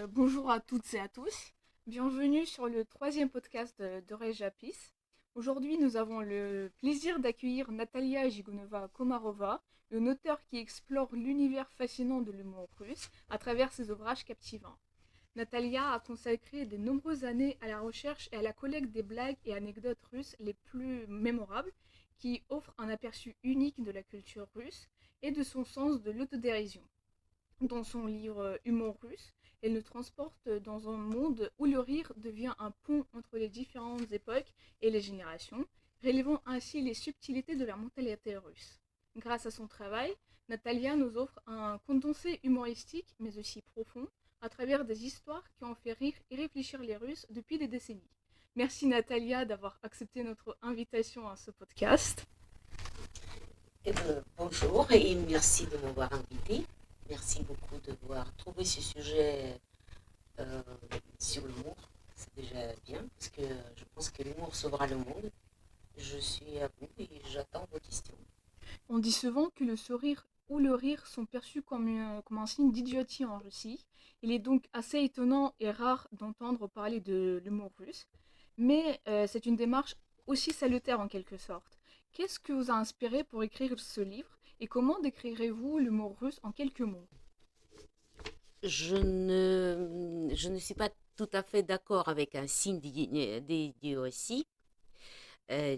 Bonjour à toutes et à tous. Bienvenue sur le troisième podcast de Japis. Aujourd'hui, nous avons le plaisir d'accueillir Natalia Jigunova-Komarova, une auteure qui explore l'univers fascinant de l'humour russe à travers ses ouvrages captivants. Natalia a consacré de nombreuses années à la recherche et à la collecte des blagues et anecdotes russes les plus mémorables, qui offrent un aperçu unique de la culture russe et de son sens de l'autodérision. Dans son livre Humour russe, elle nous transporte dans un monde où le rire devient un pont entre les différentes époques et les générations, relevant ainsi les subtilités de la mentalité russe. Grâce à son travail, Natalia nous offre un condensé humoristique mais aussi profond à travers des histoires qui ont fait rire et réfléchir les Russes depuis des décennies. Merci Natalia d'avoir accepté notre invitation à ce podcast. Bonjour et merci de m'avoir invité. Merci beaucoup d'avoir trouvé ce sujet euh, sur l'humour. C'est déjà bien parce que je pense que l'humour sauvera le monde. Je suis à vous et j'attends vos questions. On dit souvent que le sourire ou le rire sont perçus comme un signe d'idiotie en Russie. Il est donc assez étonnant et rare d'entendre parler de l'humour russe, mais c'est une démarche aussi salutaire en quelque sorte. Qu'est-ce que vous a inspiré pour écrire ce livre et comment décrirez-vous l'humour russe en quelques mots? Je ne suis pas tout à fait d'accord avec un signe d'idiotie. Euh,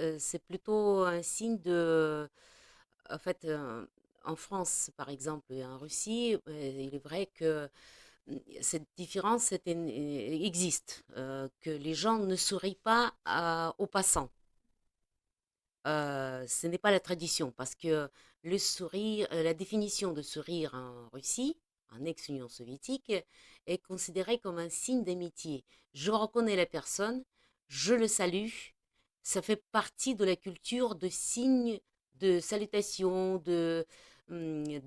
c'est plutôt un signe de... En fait, en France, par exemple, et en Russie, il est vrai que cette différence existe, que les gens ne sourient pas aux passants. Ce n'est pas la tradition, parce que le sourire, la définition de sourire en Russie, en ex-Union soviétique, est considérée comme un signe d'amitié. Je reconnais la personne, je le salue, ça fait partie de la culture de signe de salutation, de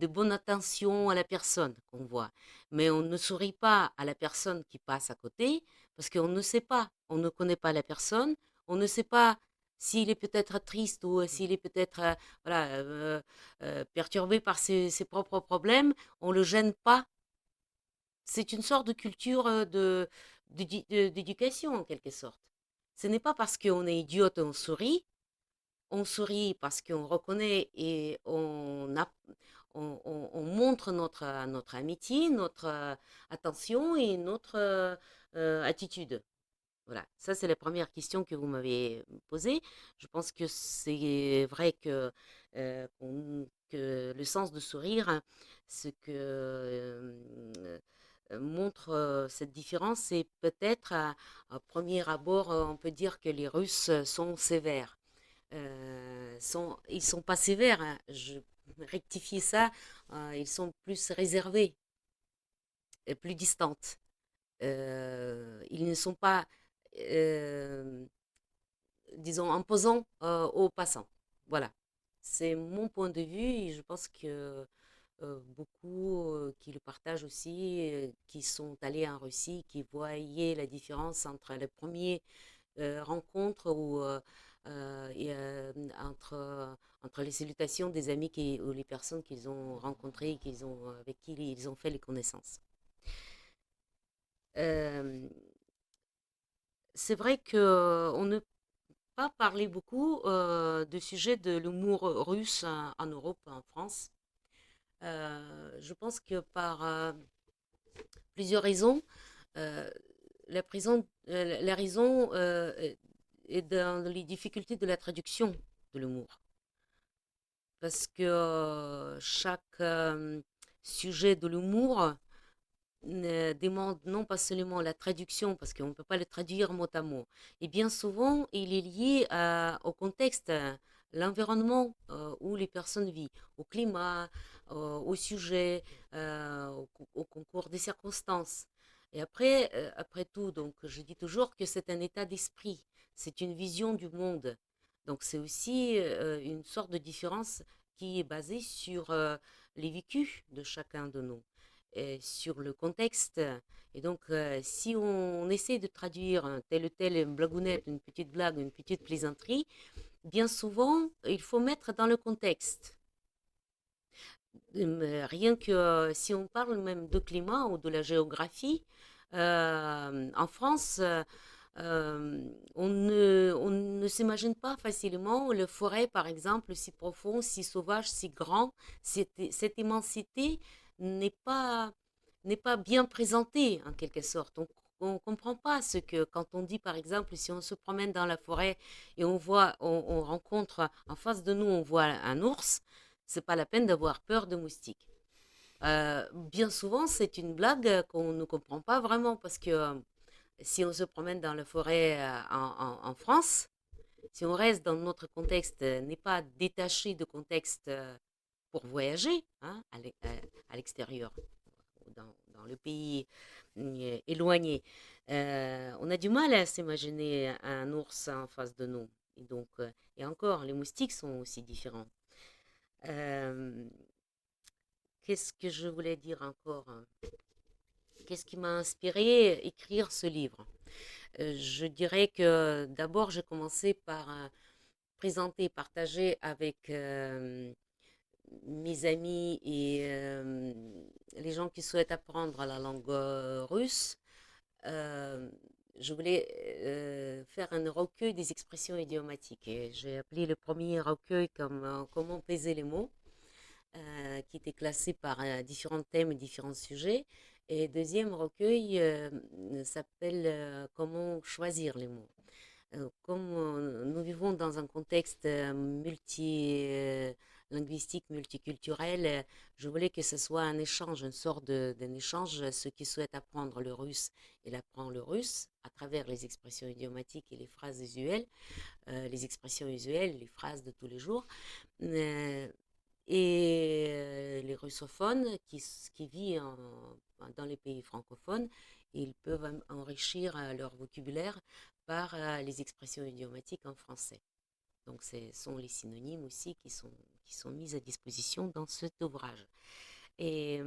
bonne attention à la personne qu'on voit. Mais on ne sourit pas à la personne qui passe à côté, parce qu'on ne sait pas, on ne connaît pas la personne, on ne sait pas s'il est peut-être triste ou s'il est peut-être voilà, perturbé par ses propres problèmes, on ne le gêne pas. C'est une sorte de culture d'éducation en quelque sorte. Ce n'est pas parce qu'on est idiote on sourit parce qu'on reconnaît et on montre notre amitié, notre attention et notre attitude. Voilà, ça c'est la première question que vous m'avez posée. Je pense que c'est vrai que le sens de sourire, hein, ce que montre cette différence, c'est peut-être à premier abord, on peut dire que les Russes sont sévères. Ils sont pas sévères, hein, je rectifie ça, ils sont plus réservés, et plus distantes. Ils ne sont pas euh, disons, imposant aux passants. Voilà. C'est mon point de vue et je pense que beaucoup qui le partagent aussi, qui sont allés en Russie, qui voyaient la différence entre les premiers rencontres entre les salutations des amis ou les personnes qu'ils ont rencontrées, avec qui ils ont fait les connaissances. Euh, c'est vrai qu'on ne pas parlé beaucoup du sujet de l'humour russe en Europe, en France. Je pense que par plusieurs raisons, euh, la raison est dans les difficultés de la traduction de l'humour. Parce que chaque sujet de l'humour demande non pas seulement la traduction, parce qu'on ne peut pas le traduire mot à mot, et bien souvent, il est lié au contexte, l'environnement où les personnes vivent, au climat, au sujet, au concours des circonstances. Et après, après tout, donc, je dis toujours que c'est un état d'esprit, c'est une vision du monde. Donc, c'est aussi une sorte de différence qui est basée sur les vécus de chacun de nous sur le contexte. Et donc, si on essaie de traduire un tel ou tel blagounette, une petite blague, une petite plaisanterie, bien souvent, il faut mettre dans le contexte. Rien que si on parle même de climat ou de la géographie, en France, on ne s'imagine pas facilement le forêt, par exemple, si profond, si sauvage, si grand. Cette immensité n'est pas, n'est pas bien présentée, en quelque sorte. On ne comprend pas ce que, quand on dit, par exemple, si on se promène dans la forêt et on rencontre en face de nous, on voit un ours, c'est pas la peine d'avoir peur de moustiques. Bien souvent, c'est une blague qu'on ne comprend pas vraiment parce que si on se promène dans la forêt en France, si on reste dans notre contexte, n'est pas détaché de contexte pour voyager hein, à l'extérieur, dans le pays éloigné, on a du mal à s'imaginer un ours en face de nous. Et donc, et encore, les moustiques sont aussi différents. Euh, Qu'est-ce que je voulais dire encore? Qu'est-ce qui m'a inspiré à écrire ce livre? Je dirais que d'abord, j'ai commencé par présenter, partager avec mes amis et les gens qui souhaitent apprendre la langue russe. Euh, je voulais faire un recueil des expressions idiomatiques. Et j'ai appelé le premier recueil comme Comment peser les mots, qui était classé par différents thèmes et différents sujets. Et deuxième recueil s'appelle Comment choisir les mots. Comme nous vivons dans un contexte multilinguistique, multiculturel, je voulais que ce soit un échange, une sorte d'un échange. Ceux qui souhaitent apprendre le russe, ils apprennent le russe à travers les expressions idiomatiques et les phrases usuelles, les expressions usuelles, les phrases de tous les jours. Euh, et les russophones qui vivent dans les pays francophones, ils peuvent enrichir leur vocabulaire par les expressions idiomatiques en français. Donc, ce sont les synonymes aussi qui sont mis à disposition dans cet ouvrage. Et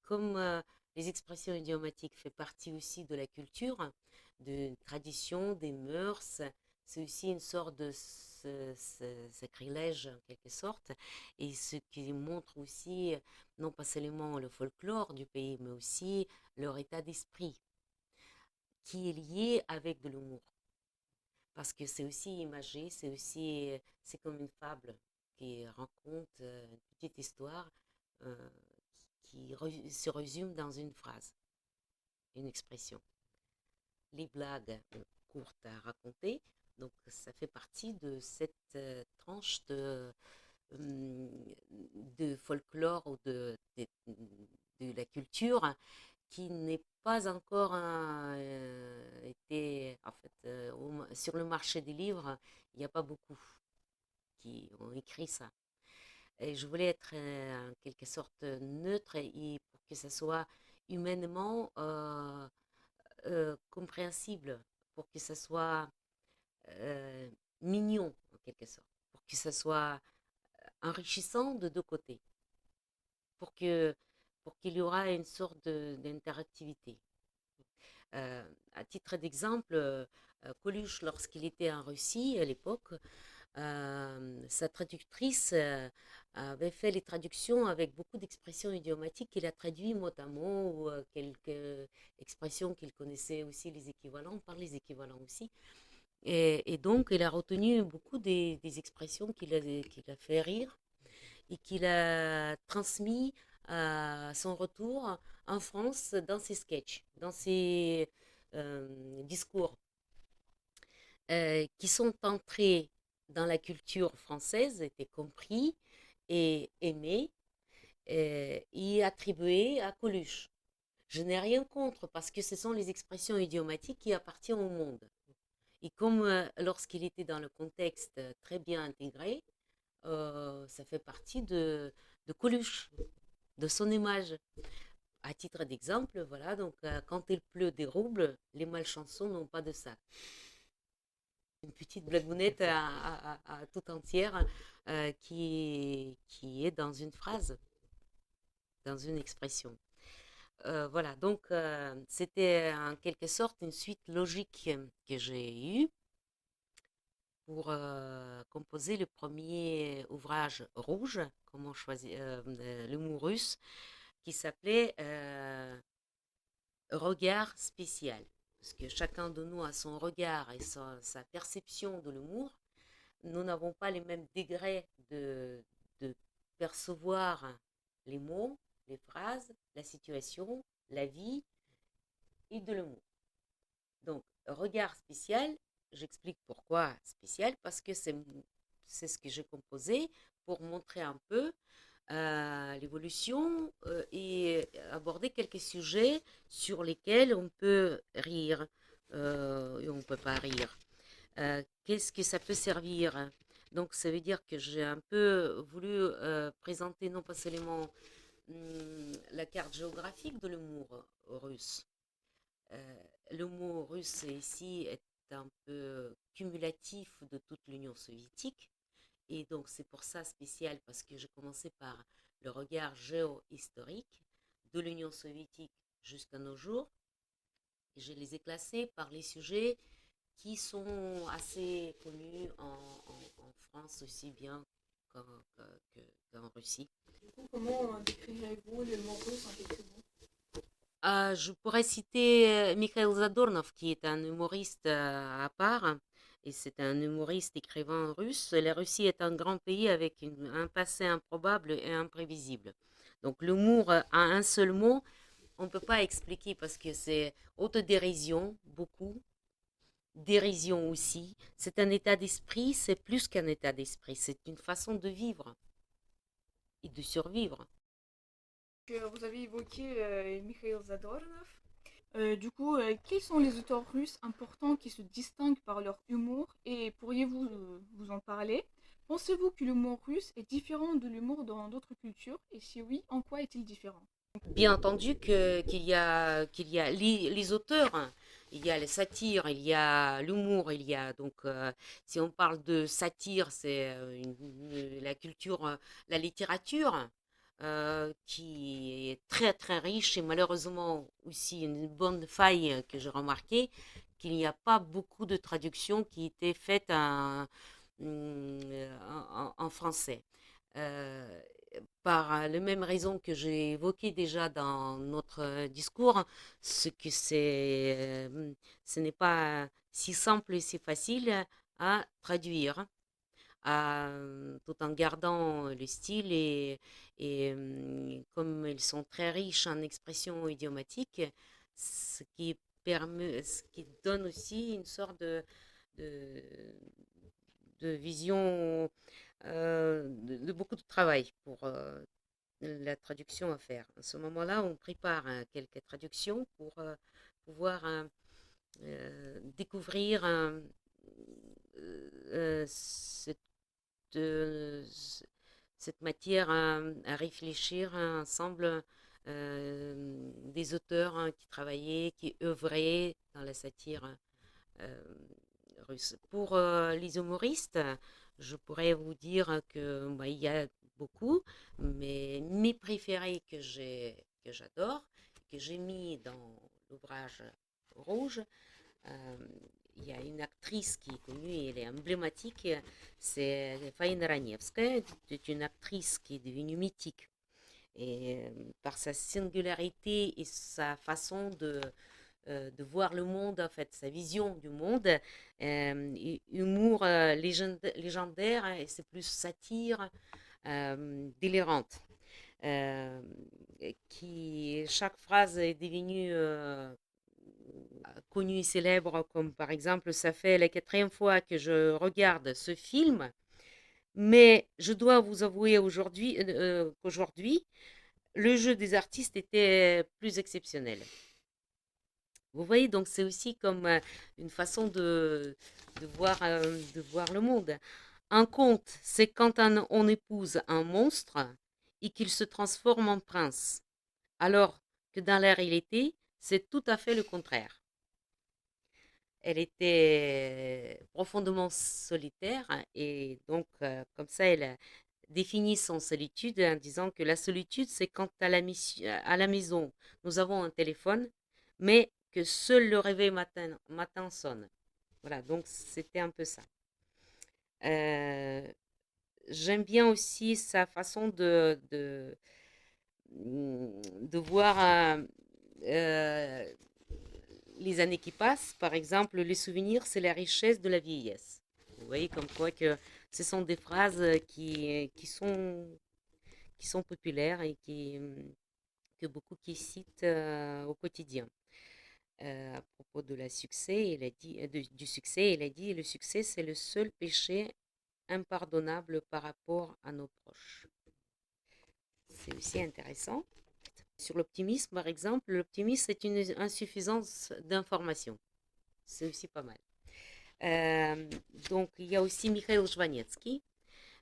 comme les expressions idiomatiques font partie aussi de la culture, de tradition, des mœurs, c'est aussi une sorte de sacrilège en quelque sorte, et ce qui montre aussi non pas seulement le folklore du pays, mais aussi leur état d'esprit, qui est lié avec de l'humour. Parce que c'est aussi imagé, c'est comme une fable qui raconte une petite histoire euh, se résume dans une phrase, une expression. Les blagues courtes à raconter, donc ça fait partie de cette tranche de folklore ou de la culture qui n'est pas encore été, en fait, sur le marché des livres, il n'y a pas beaucoup qui ont écrit ça. Et je voulais être en quelque sorte neutre et pour que ça soit humainement compréhensible, pour que ça soit euh, mignon en quelque sorte, pour que ça soit enrichissant de deux côtés, pour que pour qu'il y aura une sorte d'interactivité. À titre d'exemple, Coluche, lorsqu'il était en Russie à l'époque, sa traductrice avait fait les traductions avec beaucoup d'expressions idiomatiques qu'il a traduit mot à mot ou quelques expressions qu'il connaissait aussi les équivalents par les équivalents aussi. Et donc, il a retenu beaucoup des expressions qu'il a fait rire et qu'il a transmis à son retour en France dans ses sketchs, dans ses discours qui sont entrés dans la culture française, étaient compris et aimés et attribués à Coluche. Je n'ai rien contre parce que ce sont les expressions idiomatiques qui appartiennent au monde. Et comme lorsqu'il était dans le contexte très bien intégré, ça fait partie de Coluche, de son image. À titre d'exemple, voilà, donc quand il pleut des roubles, les malchanceux n'ont pas de sac. Une petite blagounette à tout entière qui est dans une phrase, dans une expression. Voilà, donc c'était en quelque sorte une suite logique que j'ai eue pour composer le premier ouvrage rouge, comment choisir l'humour russe, qui s'appelait Regard spécial. Parce que chacun de nous a son regard et sa perception de l'humour. Nous n'avons pas les mêmes degrés de percevoir les mots, les phrases, la situation, la vie et de l'humour. Donc, regard spécial, j'explique pourquoi spécial, parce que c'est ce que j'ai composé pour montrer un peu l'évolution et aborder quelques sujets sur lesquels on peut rire et on ne peut pas rire. Qu'est-ce que ça peut servir? Donc, ça veut dire que j'ai un peu voulu présenter non pas seulement la carte géographique de l'humour russe. L'humour russe ici est un peu cumulatif de toute l'Union soviétique. Et donc, c'est pour ça spécial, parce que j'ai commencé par le regard géohistorique de l'Union soviétique jusqu'à nos jours. Et je les ai classés par les sujets qui sont assez connus en France aussi bien qu'en qu'en Russie. Comment décrirez-vous l'humour russe en quelques mots? Je pourrais citer Mikhail Zadornov, qui est un humoriste à part, et c'est un humoriste écrivain russe. La Russie est un grand pays avec un passé improbable et imprévisible. Donc l'humour a un seul mot, on ne peut pas expliquer parce que c'est autodérision, beaucoup, dérision aussi. C'est un état d'esprit, c'est plus qu'un état d'esprit, c'est une façon de vivre et de survivre. Vous avez évoqué Mikhail Zadornov. Quels sont les auteurs russes importants qui se distinguent par leur humour et pourriez-vous vous en parler? Pensez-vous que l'humour russe est différent de l'humour dans d'autres cultures et si oui, en quoi est-il différent? Bien entendu qu'il y a les auteurs, hein. Il y a les satires, il y a l'humour, il y a donc si on parle de satire, c'est la culture, la littérature qui est très très riche et malheureusement aussi une bonne faille que j'ai remarqué qu'il n'y a pas beaucoup de traductions qui étaient faites en français. Euh, Par les mêmes raisons que j'ai évoquées déjà dans notre discours, ce n'est pas si simple et si facile à traduire, tout en gardant le style et comme ils sont très riches en expressions idiomatiques, ce qui donne aussi une sorte de, de vision de beaucoup de travail pour la traduction à faire. À ce moment-là, on prépare quelques traductions pour pouvoir découvrir cette, euh, cette matière à réfléchir ensemble des auteurs qui travaillaient, qui œuvraient dans la satire euh, russe. Pour les humoristes, je pourrais vous dire que bah, il y a beaucoup, mais mes préférés que j'adore, que j'ai mis dans l'ouvrage rouge, euh, il y a une actrice qui est connue et elle est emblématique, c'est Faina Ranievskaya, c'est une actrice qui est devenue mythique. Et par sa singularité et sa façon de voir le monde, en fait, sa vision du monde, humour légendaire, et c'est plus satire délirante, euh, qui chaque phrase est devenue connue et célèbre, comme par exemple, ça fait la quatrième fois que je regarde ce film, mais je dois vous avouer qu'aujourd'hui, le jeu des artistes était plus exceptionnel. Vous voyez, donc c'est aussi comme une façon de voir le monde. Un conte, c'est quand on épouse un monstre et qu'il se transforme en prince, alors que dans la réalité, c'est tout à fait le contraire. Elle était profondément solitaire et donc comme ça, elle a défini son solitude en disant que la solitude, c'est quand à la maison, nous avons un téléphone, mais que seul le réveil matin sonne. Voilà, donc c'était un peu ça. Euh, J'aime bien aussi sa façon de voir euh, les années qui passent. Par exemple, les souvenirs, c'est la richesse de la vieillesse. Vous voyez comme quoi que ce sont des phrases qui sont populaires et que beaucoup qui citent au quotidien. À propos de la succès, il a dit, du succès, il a dit, le succès, c'est le seul péché impardonnable par rapport à nos proches. C'est aussi intéressant. Sur l'optimisme, par exemple, l'optimisme, c'est une insuffisance d'information. C'est aussi pas mal. Euh, donc, il y a aussi Mikhail Jvanetsky.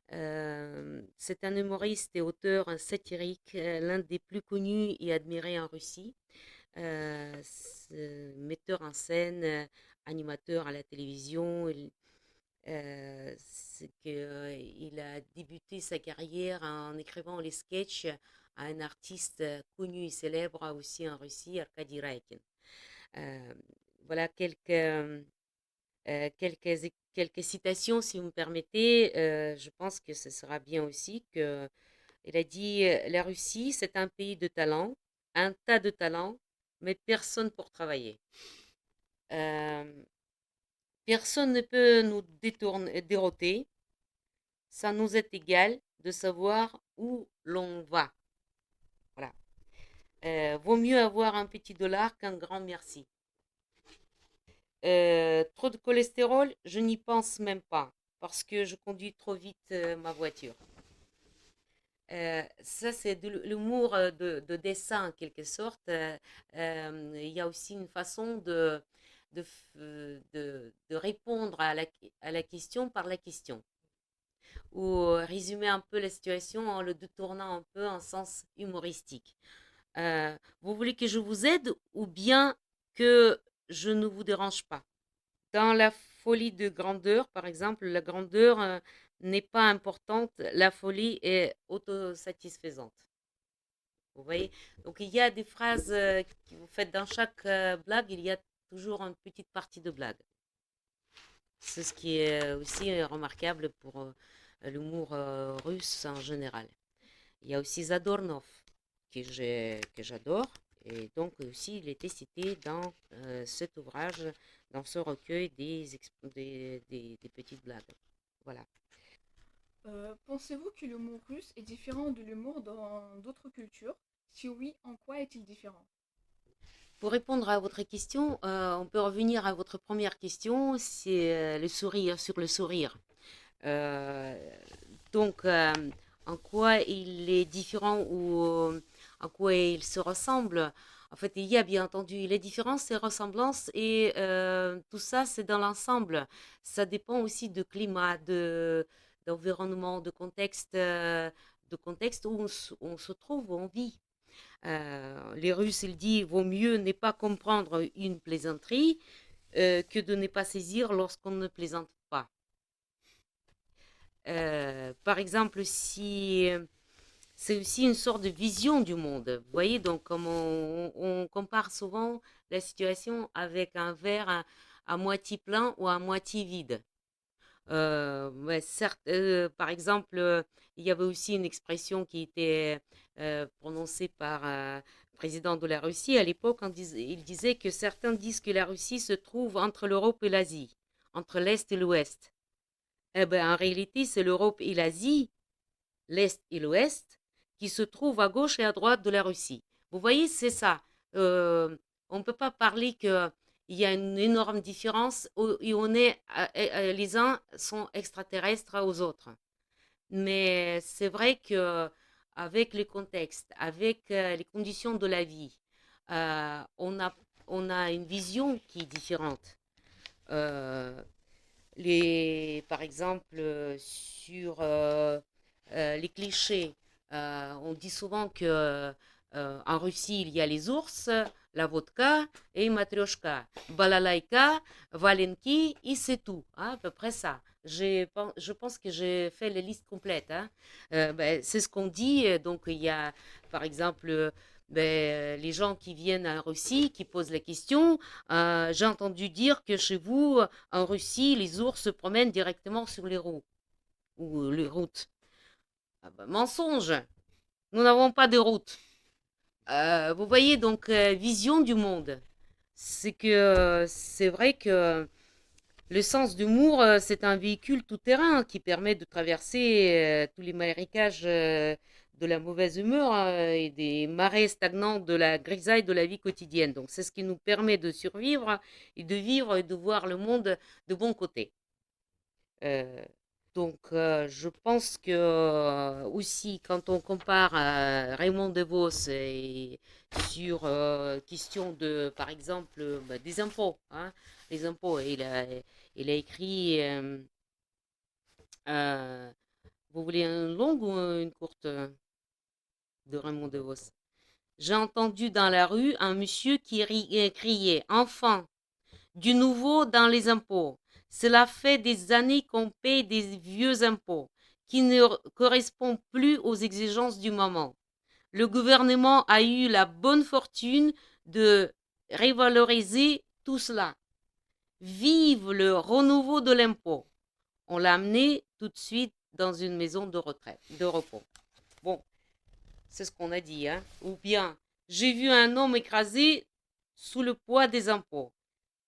C'est un humoriste et auteur satirique, l'un des plus connus et admirés en Russie. Metteur en scène, animateur à la télévision. Il a débuté sa carrière en écrivant les sketchs à un artiste connu et célèbre aussi en Russie, Arkady Raikin. Euh, voilà quelques citations, si vous me permettez. Je pense que ce sera bien aussi que il a dit la Russie, c'est un pays de talents, un tas de talents, mais personne pour travailler. Euh, Personne ne peut nous déroter. Ça nous est égal de savoir où l'on va. Voilà. Vaut mieux avoir un petit dollar qu'un grand merci. Trop de cholestérol, je n'y pense même pas parce que je conduis trop vite ma voiture. Ça, c'est de l'humour de dessin en quelque sorte. Il y a aussi une façon de répondre à la question par la question ou résumer un peu la situation en le détournant un peu en sens humoristique. Vous voulez que je vous aide ou bien que je ne vous dérange pas? Dans la folie de grandeur, par exemple, la grandeur n'est pas importante, la folie est autosatisfaisante. Vous voyez? Donc il y a des phrases que vous faites dans chaque blague, il y a toujours une petite partie de blague. C'est ce qui est aussi remarquable pour l'humour russe en général. Il y a aussi Zadornov, que j'adore. Et donc aussi, il était cité dans cet ouvrage, dans ce recueil des petites blagues. Voilà. Pensez-vous que l'humour russe est différent de l'humour dans d'autres cultures? Si oui, en quoi est-il différent? Pour répondre à votre question, on peut revenir à votre première question, c'est le sourire, sur le sourire. Euh, donc, en quoi il est différent ou en quoi il se ressemble? En fait, il y a bien entendu les différences, les ressemblances et tout ça, c'est dans l'ensemble. Ça dépend aussi de climat, d'environnement, de contexte où on se trouve, où on vit. Les Russes, ils disent, vaut mieux ne pas comprendre une plaisanterie que de ne pas saisir lorsqu'on ne plaisante pas. Par exemple, si c'est aussi une sorte de vision du monde. Vous voyez, donc comme on compare souvent la situation avec un verre à moitié plein ou à moitié vide. Ouais, certes, par exemple, il y avait aussi une expression qui était prononcée par le président de la Russie à l'époque. Il disait que certains disent que la Russie se trouve entre l'Europe et l'Asie, entre l'Est et l'Ouest. Eh ben, en réalité, c'est l'Europe et l'Asie, l'Est et l'Ouest, qui se trouvent à gauche et à droite de la Russie. Vous voyez, c'est ça. Euh, on ne peut pas parler qu'il y a une énorme différence et on est, les uns sont extraterrestres aux autres. Mais c'est vrai que avec les contextes, avec les conditions de la vie, euh, on a, on a une vision qui est différente. Euh, Par exemple, sur les clichés, on dit souvent que en Russie, il y a les ours, la vodka et matryoshka. Balalaïka, Valenki, et c'est tout. Hein, à peu près ça. Je pense que j'ai fait la liste complète. Hein. Ben, c'est ce qu'on dit. Donc, il y a, par exemple, les gens qui viennent en Russie, qui posent la question, j'ai entendu dire que chez vous, en Russie, les ours se promènent directement sur les roues ou les routes. Ah bah, mensonge, nous n'avons pas de route. Vous voyez donc vision du monde. C'est que c'est vrai que le sens d'humour, c'est un véhicule tout-terrain qui permet de traverser tous les marécages de la mauvaise humeur et des marais stagnants de la grisaille de la vie quotidienne. Donc c'est ce qui nous permet de survivre et de vivre et de voir le monde de bon côté. Euh, je pense que aussi, quand on compare Raymond DeVos et sur question de, par exemple, des impôts, hein, les impôts, il a écrit, euh, vous voulez une longue ou une courte de Raymond DeVos? J'ai entendu dans la rue un monsieur qui criait, enfin, du nouveau dans les impôts. Cela fait des années qu'on paie des vieux impôts qui ne correspondent plus aux exigences du moment. Le gouvernement a eu la bonne fortune de revaloriser tout cela. Vive le renouveau de l'impôt. On l'a amené tout de suite dans une maison de retraite, de repos. Bon, c'est ce qu'on a dit, hein. Ou bien, j'ai vu un homme écrasé sous le poids des impôts.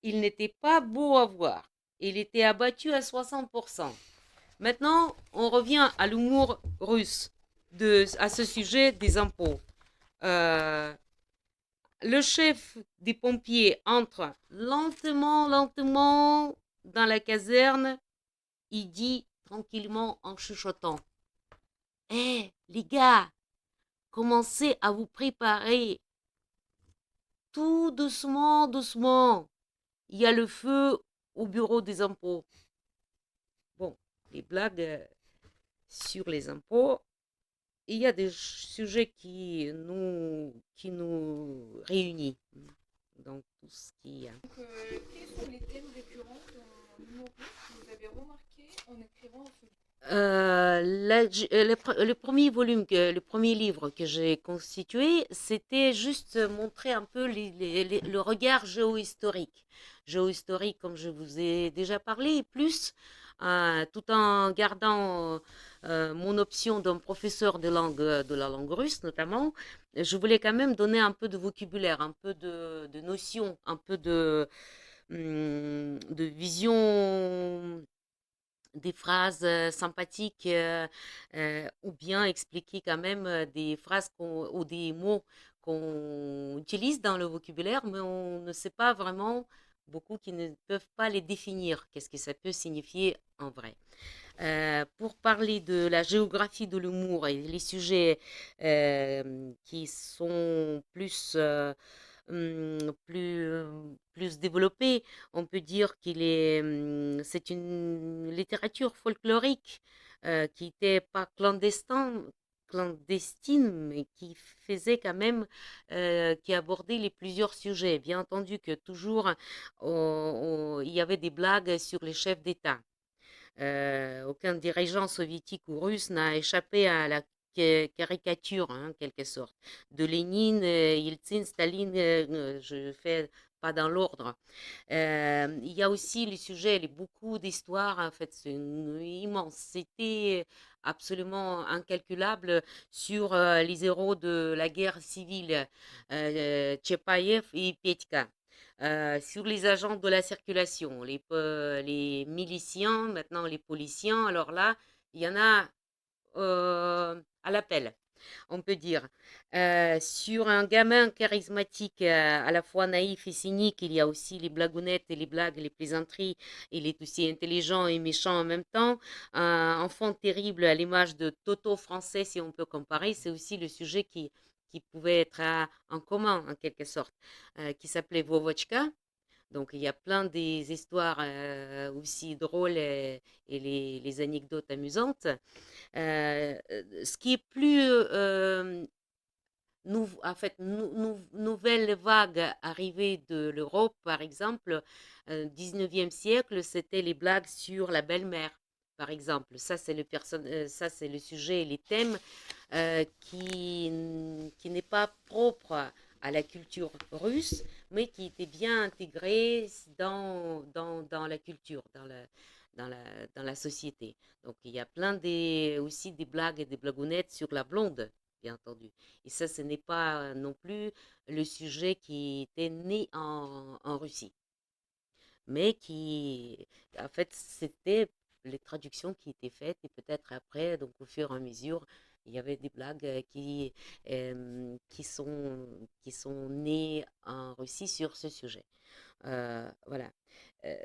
Il n'était pas beau à voir. Il était abattu à 60%. Maintenant, on revient à l'humour russe à ce sujet des impôts. Euh, le chef des pompiers entre lentement, lentement dans la caserne. Il dit tranquillement en chuchotant: hé, les gars, commencez à vous préparer. Tout doucement, doucement. Il y a le feu au bureau des impôts. Bon, les blagues sur les impôts. Il y a des sujets qui nous réunissent dans tout ce qui est. Donc, quels sont les thèmes récurrents dans l'humour que vous avez remarqué en écrivant ce livre? Le premier volume, le premier livre que j'ai constitué, c'était juste montrer un peu le regard géohistorique. Géohistorique, comme je vous ai déjà parlé, et plus tout en gardant mon option d'un professeur de la langue russe notamment, je voulais quand même donner un peu de vocabulaire, un peu de notions, un peu de vision des phrases sympathiques ou bien expliquer quand même des phrases ou des mots qu'on utilise dans le vocabulaire, mais on ne sait pas vraiment, beaucoup qui ne peuvent pas les définir, qu'est-ce que ça peut signifier en vrai. Pour parler de la géographie de l'humour et les sujets qui sont plus développés, on peut dire c'est une littérature folklorique qui n'était pas clandestine, mais qui faisait quand même, qui abordait les plusieurs sujets. Bien entendu que toujours, il y avait des blagues sur les chefs d'État. Aucun dirigeant soviétique ou russe n'a échappé à la caricature, hein, en quelque sorte, de Lénine, Yeltsin, Staline, je fais pas dans l'ordre. Il y a aussi les sujets, beaucoup d'histoires, en fait, c'est une immensité absolument incalculable sur les héros de la guerre civile, Tchepaïev et Petka. Sur les agents de la circulation, les miliciens, maintenant les policiers, alors là, il y en a à l'appel, on peut dire. Sur un gamin charismatique, à la fois naïf et cynique, il y a aussi les blagounettes et les blagues, les plaisanteries. Il est aussi intelligent et méchant en même temps. Un enfant terrible à l'image de Toto français, si on peut comparer, c'est aussi le sujet qui pouvait être en commun, en quelque sorte, qui s'appelait Vovochka. Donc, il y a plein des histoires aussi drôles et les anecdotes amusantes. Ce qui est plus en fait, nouvelle vague arrivée de l'Europe, par exemple, 19e siècle, c'était les blagues sur la belle-mère, par exemple. Ça, c'est le sujet et les thèmes qui n'est pas propre à la culture russe, mais qui était bien intégré dans la culture, dans la, dans la société. Donc il y a aussi des blagues et des blagounettes sur la blonde, bien entendu. Et ça, ce n'est pas non plus le sujet qui était né en Russie, mais en fait, c'était les traductions qui étaient faites et peut-être après, donc au fur et à mesure, il y avait des blagues qui sont nées en Russie sur ce sujet. Voilà. Euh,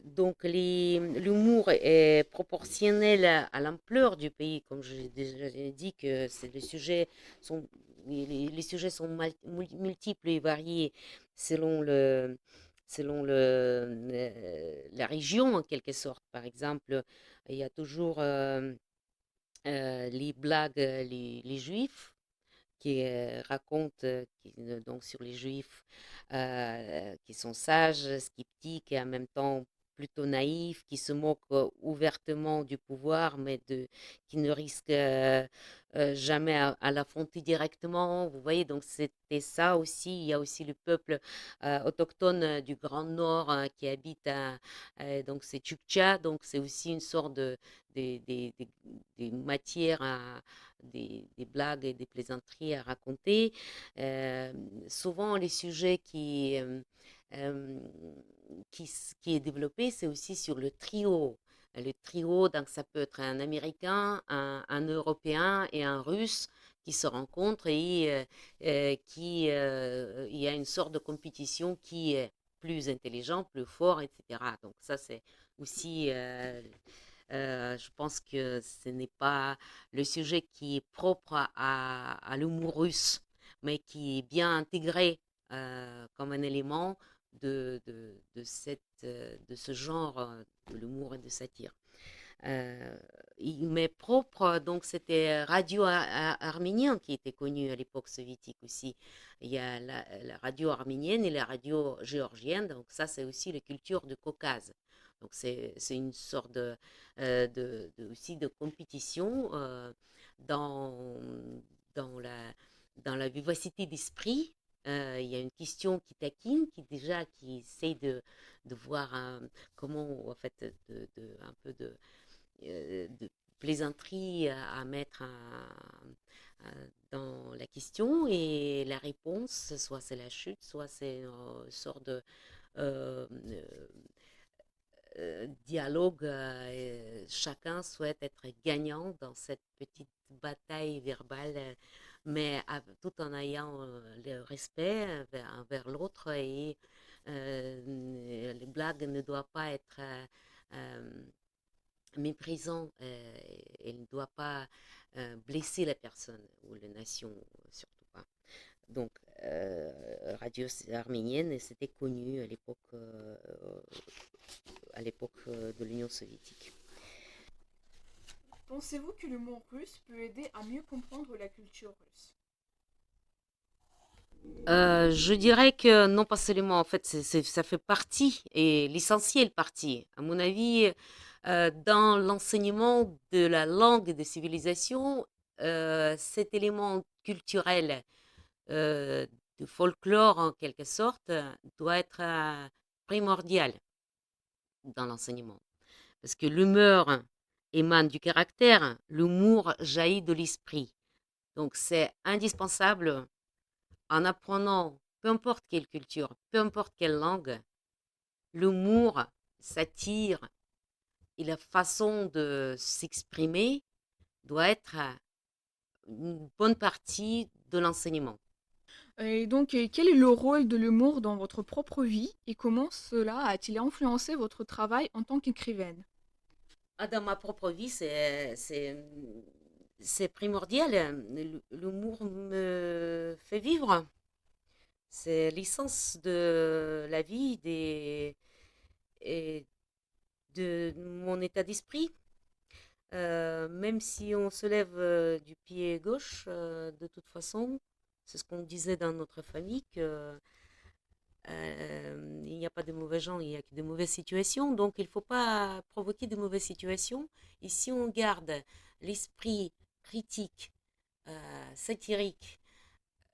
donc l'humour est proportionnel à l'ampleur du pays, comme j'ai déjà dit que sont, les sujets sont multiples et variés selon la région en quelque sorte. Par exemple, il y a toujours les blagues, les juifs qui raconte donc sur les juifs qui sont sages, sceptiques et en même temps plutôt naïfs, qui se moquent ouvertement du pouvoir, mais qui ne risquent jamais à l'affronter directement. Vous voyez, donc c'était ça aussi. Il y a aussi le peuple autochtone du Grand Nord qui habite donc c'est Tchouktcha, donc c'est aussi une sorte des, des, des, des matières des blagues et des plaisanteries à raconter. Euh, Souvent, les sujets euh, qui est développé, c'est aussi sur le trio. Le trio, donc ça peut être un Américain, un Européen et un Russe qui se rencontrent et il y a une sorte de compétition qui est plus intelligent, plus fort, etc. Donc ça, c'est aussi je pense que ce n'est pas le sujet qui est propre à l'humour russe, mais qui est bien intégré comme un élément de ce genre de l'humour et de satire. Euh, il m'est propre, donc c'était radio arménien qui était connu à l'époque soviétique aussi. Il y a la radio arménienne et la radio géorgienne, donc ça c'est aussi la culture du Caucase. Donc c'est une sorte aussi de compétition dans, dans la, dans la vivacité d'esprit. Il y a une question qui taquine, qui essaye de voir comment, en fait, un peu de plaisanterie à mettre dans la question et la réponse, soit c'est la chute, soit c'est une sorte de euh, dialogue. Chacun souhaite être gagnant dans cette petite bataille verbale, mais tout en ayant le respect envers l'autre et les blagues ne doivent pas être euh, méprisant, elle ne doit pas blesser la personne ou la nation, surtout pas. Donc, radio arménienne, c'était connu à l'époque de l'Union soviétique. Pensez-vous que l'humour russe peut aider à mieux comprendre la culture russe? Je dirais que non, pas seulement. En fait, ça fait partie, et l'essentiel partie. À mon avis, dans l'enseignement de la langue et des civilisations, cet élément culturel euh, de folklore, en quelque sorte, doit être primordial dans l'enseignement. Parce que l'humeur émane du caractère, l'humour jaillit de l'esprit. Donc, c'est indispensable en apprenant, peu importe quelle culture, peu importe quelle langue, l'humour s'attire et la façon de s'exprimer doit être une bonne partie de l'enseignement. Et donc, quel est le rôle de l'humour dans votre propre vie et comment cela a-t-il influencé votre travail en tant qu'écrivaine? Dans ma propre vie, c'est primordial. L'humour me fait vivre. C'est l'essence de la vie et de mon état d'esprit. Même si on se lève du pied gauche, de toute façon, c'est ce qu'on disait dans notre famille, que il n'y a pas de mauvais gens, il n'y a que de mauvaises situations. Donc, il ne faut pas provoquer de mauvaises situations. Et si on garde l'esprit critique satirique,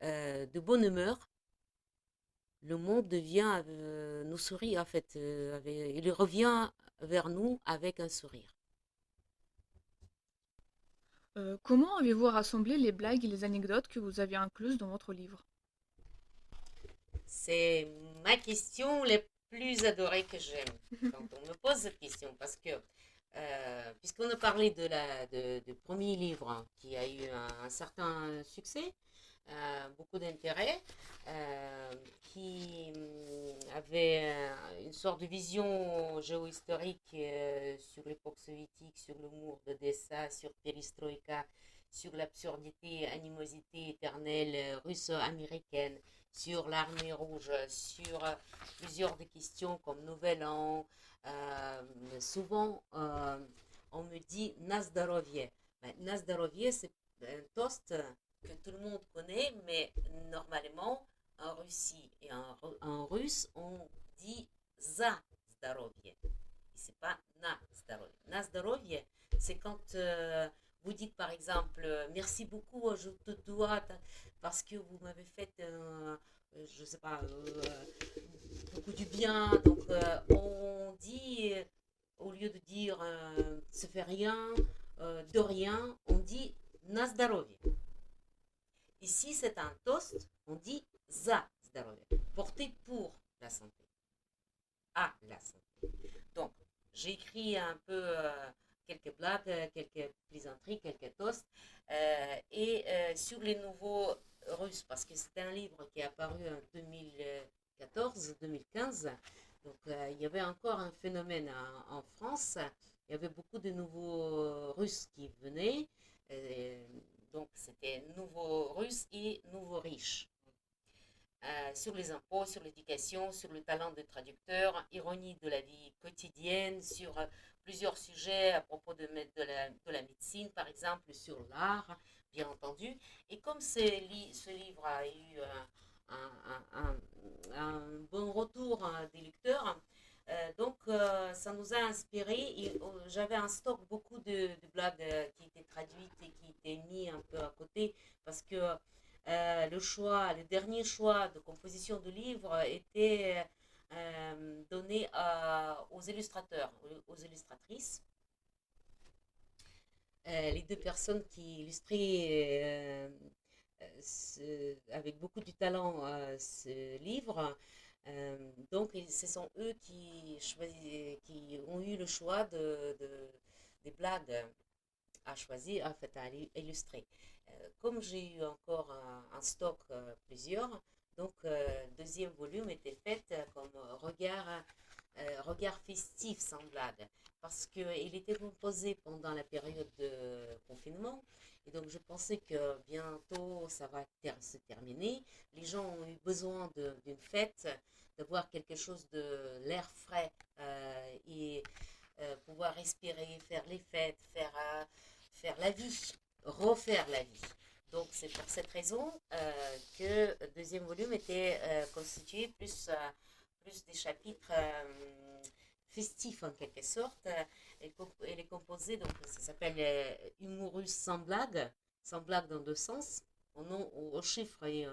de bonne humeur, le monde devient, nous sourit en fait, il revient vers nous avec un sourire. Comment avez-vous rassemblé les blagues et les anecdotes que vous avez incluses dans votre livre? C'est ma question la plus adorée que j'aime quand on me pose cette question parce que puisqu'on a parlé du premier livre hein, qui a eu un certain succès, beaucoup d'intérêt, euh, qui avait une sorte de vision géohistorique sur l'époque soviétique, sur l'humour d'Odessa, sur Perestroïka, sur l'absurdité, animosité éternelle russo-américaine, sur l'armée rouge, sur plusieurs des questions comme Nouvel An. Souvent, on me dit Nazdarovie. Nazdarovie, c'est un toast que tout le monde connaît, mais normalement, en Russie et en russe, on dit za zdarovie. Et c'est pas na zdarovie. Na zdarovie, c'est quand vous dites par exemple merci beaucoup, je te dois parce que vous m'avez fait, je sais pas, beaucoup du bien. Donc on dit, au lieu de dire ça fait rien, de rien, on dit na zdarovie. Ici, c'est un toast, on dit za zdarovie, porté pour la santé, à la santé. Donc, j'ai écrit un peu quelques blagues, quelques plaisanteries, quelques toasts, et sur les nouveaux Russes, parce que c'est un livre qui est apparu en 2014-2015, donc il y avait encore un phénomène en France, il y avait beaucoup de nouveaux Russes qui venaient, euh, donc c'était nouveaux Russes et nouveaux riches sur les impôts, sur l'éducation, sur le talent de traducteur, ironie de la vie quotidienne, sur plusieurs sujets à propos de la médecine, par exemple, sur l'art, bien entendu. Et comme ce livre a eu un bon retour des lecteurs, ça nous a inspiré. J'avais un stock beaucoup de blagues qui étaient traduites et qui étaient mis un peu à côté parce que le dernier choix de composition de livre était donné aux illustrateurs, aux illustratrices. Les deux personnes qui illustraient avec beaucoup de talent ce livre. Donc, ce sont eux qui ont eu le choix des blagues à choisir, en fait, à illustrer. Comme j'ai eu encore un stock plusieurs, donc deuxième volume était fait comme regard festif sans blague, parce qu'il était composé pendant la période de confinement, et donc je pensais que bientôt ça va se terminer. Les gens ont eu besoin d'une fête, d'avoir quelque chose de l'air frais et pouvoir respirer, faire les fêtes, faire la vie, refaire la vie. Donc c'est pour cette raison que le deuxième volume était constitué plus des chapitres festifs en quelque sorte. Elle est composée, donc ça s'appelle Humorus sans blague dans deux sens, au chiffre et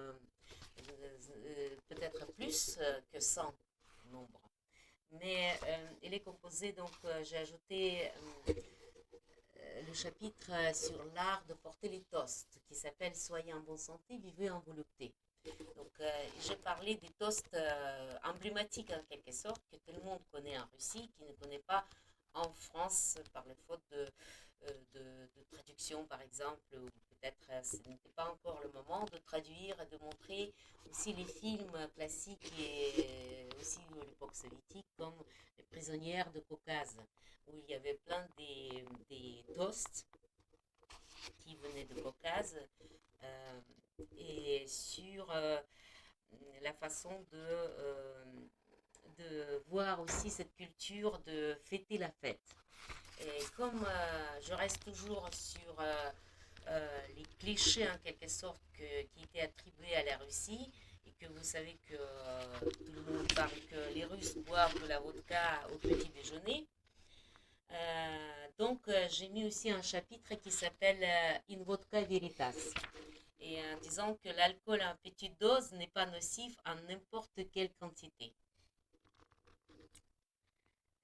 peut-être plus que 100 nombre. Mais elle est composée, donc j'ai ajouté le chapitre sur l'art de porter les toasts, qui s'appelle Soyez en bonne santé, vivez en volupté. Donc, j'ai parlé des toasts emblématiques en quelque sorte, que tout le monde connaît en Russie, qui ne connaît pas en France par le faute de traduction, par exemple, ou peut-être ce n'était pas encore le moment de traduire et de montrer aussi les films classiques et aussi de l'époque soviétique, comme Les prisonnières de Caucase, où il y avait plein des toasts qui venaient de Caucase et sur la façon de voir aussi cette culture de fêter la fête. Et comme je reste toujours sur les clichés en quelque sorte qui étaient attribués à la Russie, et que vous savez que tout le monde parle que les Russes boivent de la vodka au petit déjeuner, J'ai mis aussi un chapitre qui s'appelle In Vodka Veritas, et en disant que l'alcool à petite dose n'est pas nocif en n'importe quelle quantité.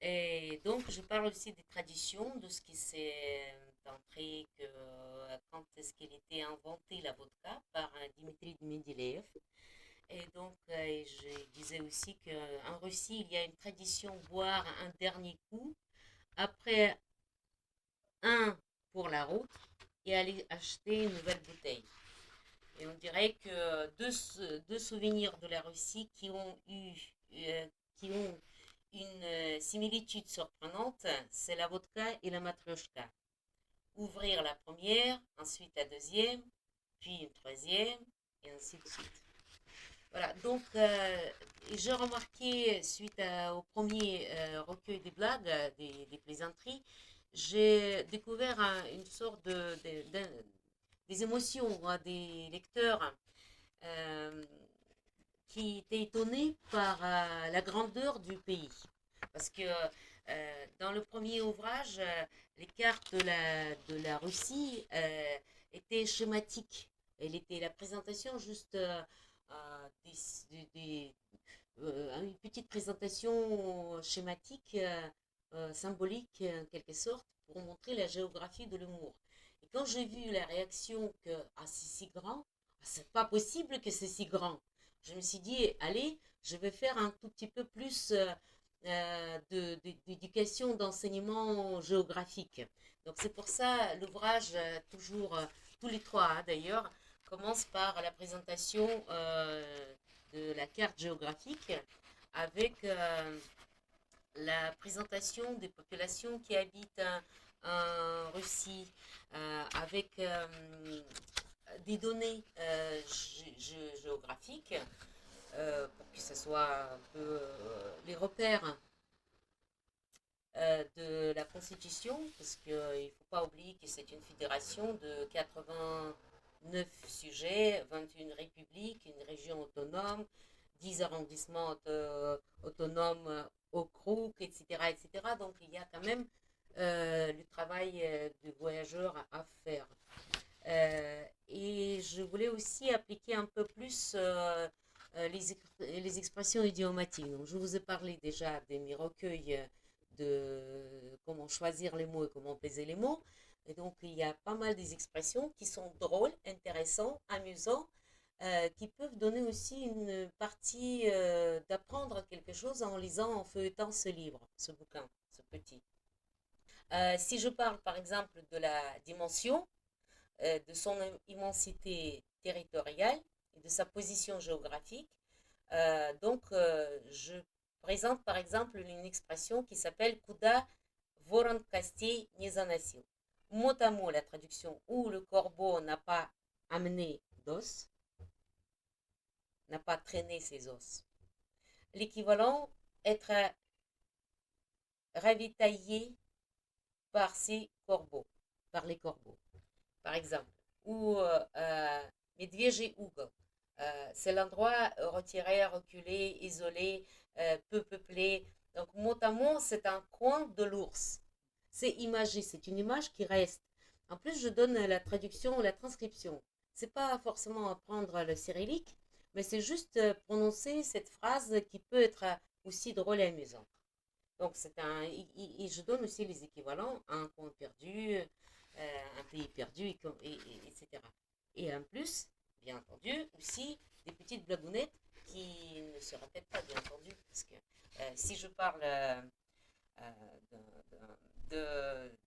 Et donc, je parle aussi des traditions, de ce qui s'est entré, que quand est-ce qu'il était inventé la vodka par Dimitri Mendeleev. Et donc, je disais aussi qu'en Russie, il y a une tradition boire un dernier coup, après un pour la route, et aller acheter une nouvelle bouteille. Et on dirait que deux souvenirs de la Russie euh, qui ont une similitude surprenante, c'est la vodka et la matryoshka. Ouvrir la première, ensuite la deuxième, puis une troisième, et ainsi de suite. Voilà, donc j'ai remarqué, au premier recueil des blagues, des plaisanteries, j'ai découvert une sorte des émotions des lecteurs euh, qui étaient étonnés par la grandeur du pays. Parce que dans le premier ouvrage, les cartes de la Russie étaient schématiques. La présentation juste une petite présentation schématique, symbolique en quelque sorte, pour montrer la géographie de l'humour. Et quand j'ai vu la réaction que ah, c'est si grand, c'est pas possible que c'est si grand. Je me suis dit, allez, je vais faire un tout petit peu plus d'éducation, d'enseignement géographique. Donc c'est pour ça l'ouvrage, toujours, tous les trois d'ailleurs, commence par la présentation de la carte géographique avec la présentation des populations qui habitent en Russie, avec des données géographiques pour que ce soit un peu les repères de la Constitution, parce qu'il ne faut pas oublier que c'est une fédération de 89 sujets, 21 républiques, une région autonome, 10 arrondissements autonomes au Crouk, etc., etc. Donc il y a quand même le travail de voyageur à faire. Et je voulais aussi appliquer un peu plus les expressions idiomatiques. Donc, je vous ai parlé déjà de mes recueils de comment choisir les mots et comment peser les mots. Et donc, il y a pas mal des expressions qui sont drôles, intéressantes, amusantes, qui peuvent donner aussi une partie d'apprendre quelque chose en lisant, en feuilletant ce livre, ce bouquin, ce petit. Si je parle par exemple de la dimension, de son immensité territoriale et de sa position géographique. Je présente par exemple une expression qui s'appelle Kuda Voron Kostей не заносил. Mot à mot, la traduction où le corbeau n'a pas amené d'os, n'a pas traîné ses os. L'équivalent, être ravitaillé par ses corbeaux, par les corbeaux. Par exemple, ou Medveji Ugo. C'est l'endroit retiré, reculé, isolé, peu peuplé. Donc, mot à mot, c'est un coin de l'ours. C'est imagé, c'est une image qui reste. En plus, je donne la traduction ou la transcription. C'est pas forcément apprendre le cyrillique, mais c'est juste prononcer cette phrase qui peut être aussi drôle et amusante. Donc, je donne aussi les équivalents, un coin perdu, un pays perdu, etc. Et en plus, bien entendu, aussi des petites blagounettes qui ne se répètent pas, bien entendu, parce que si je parle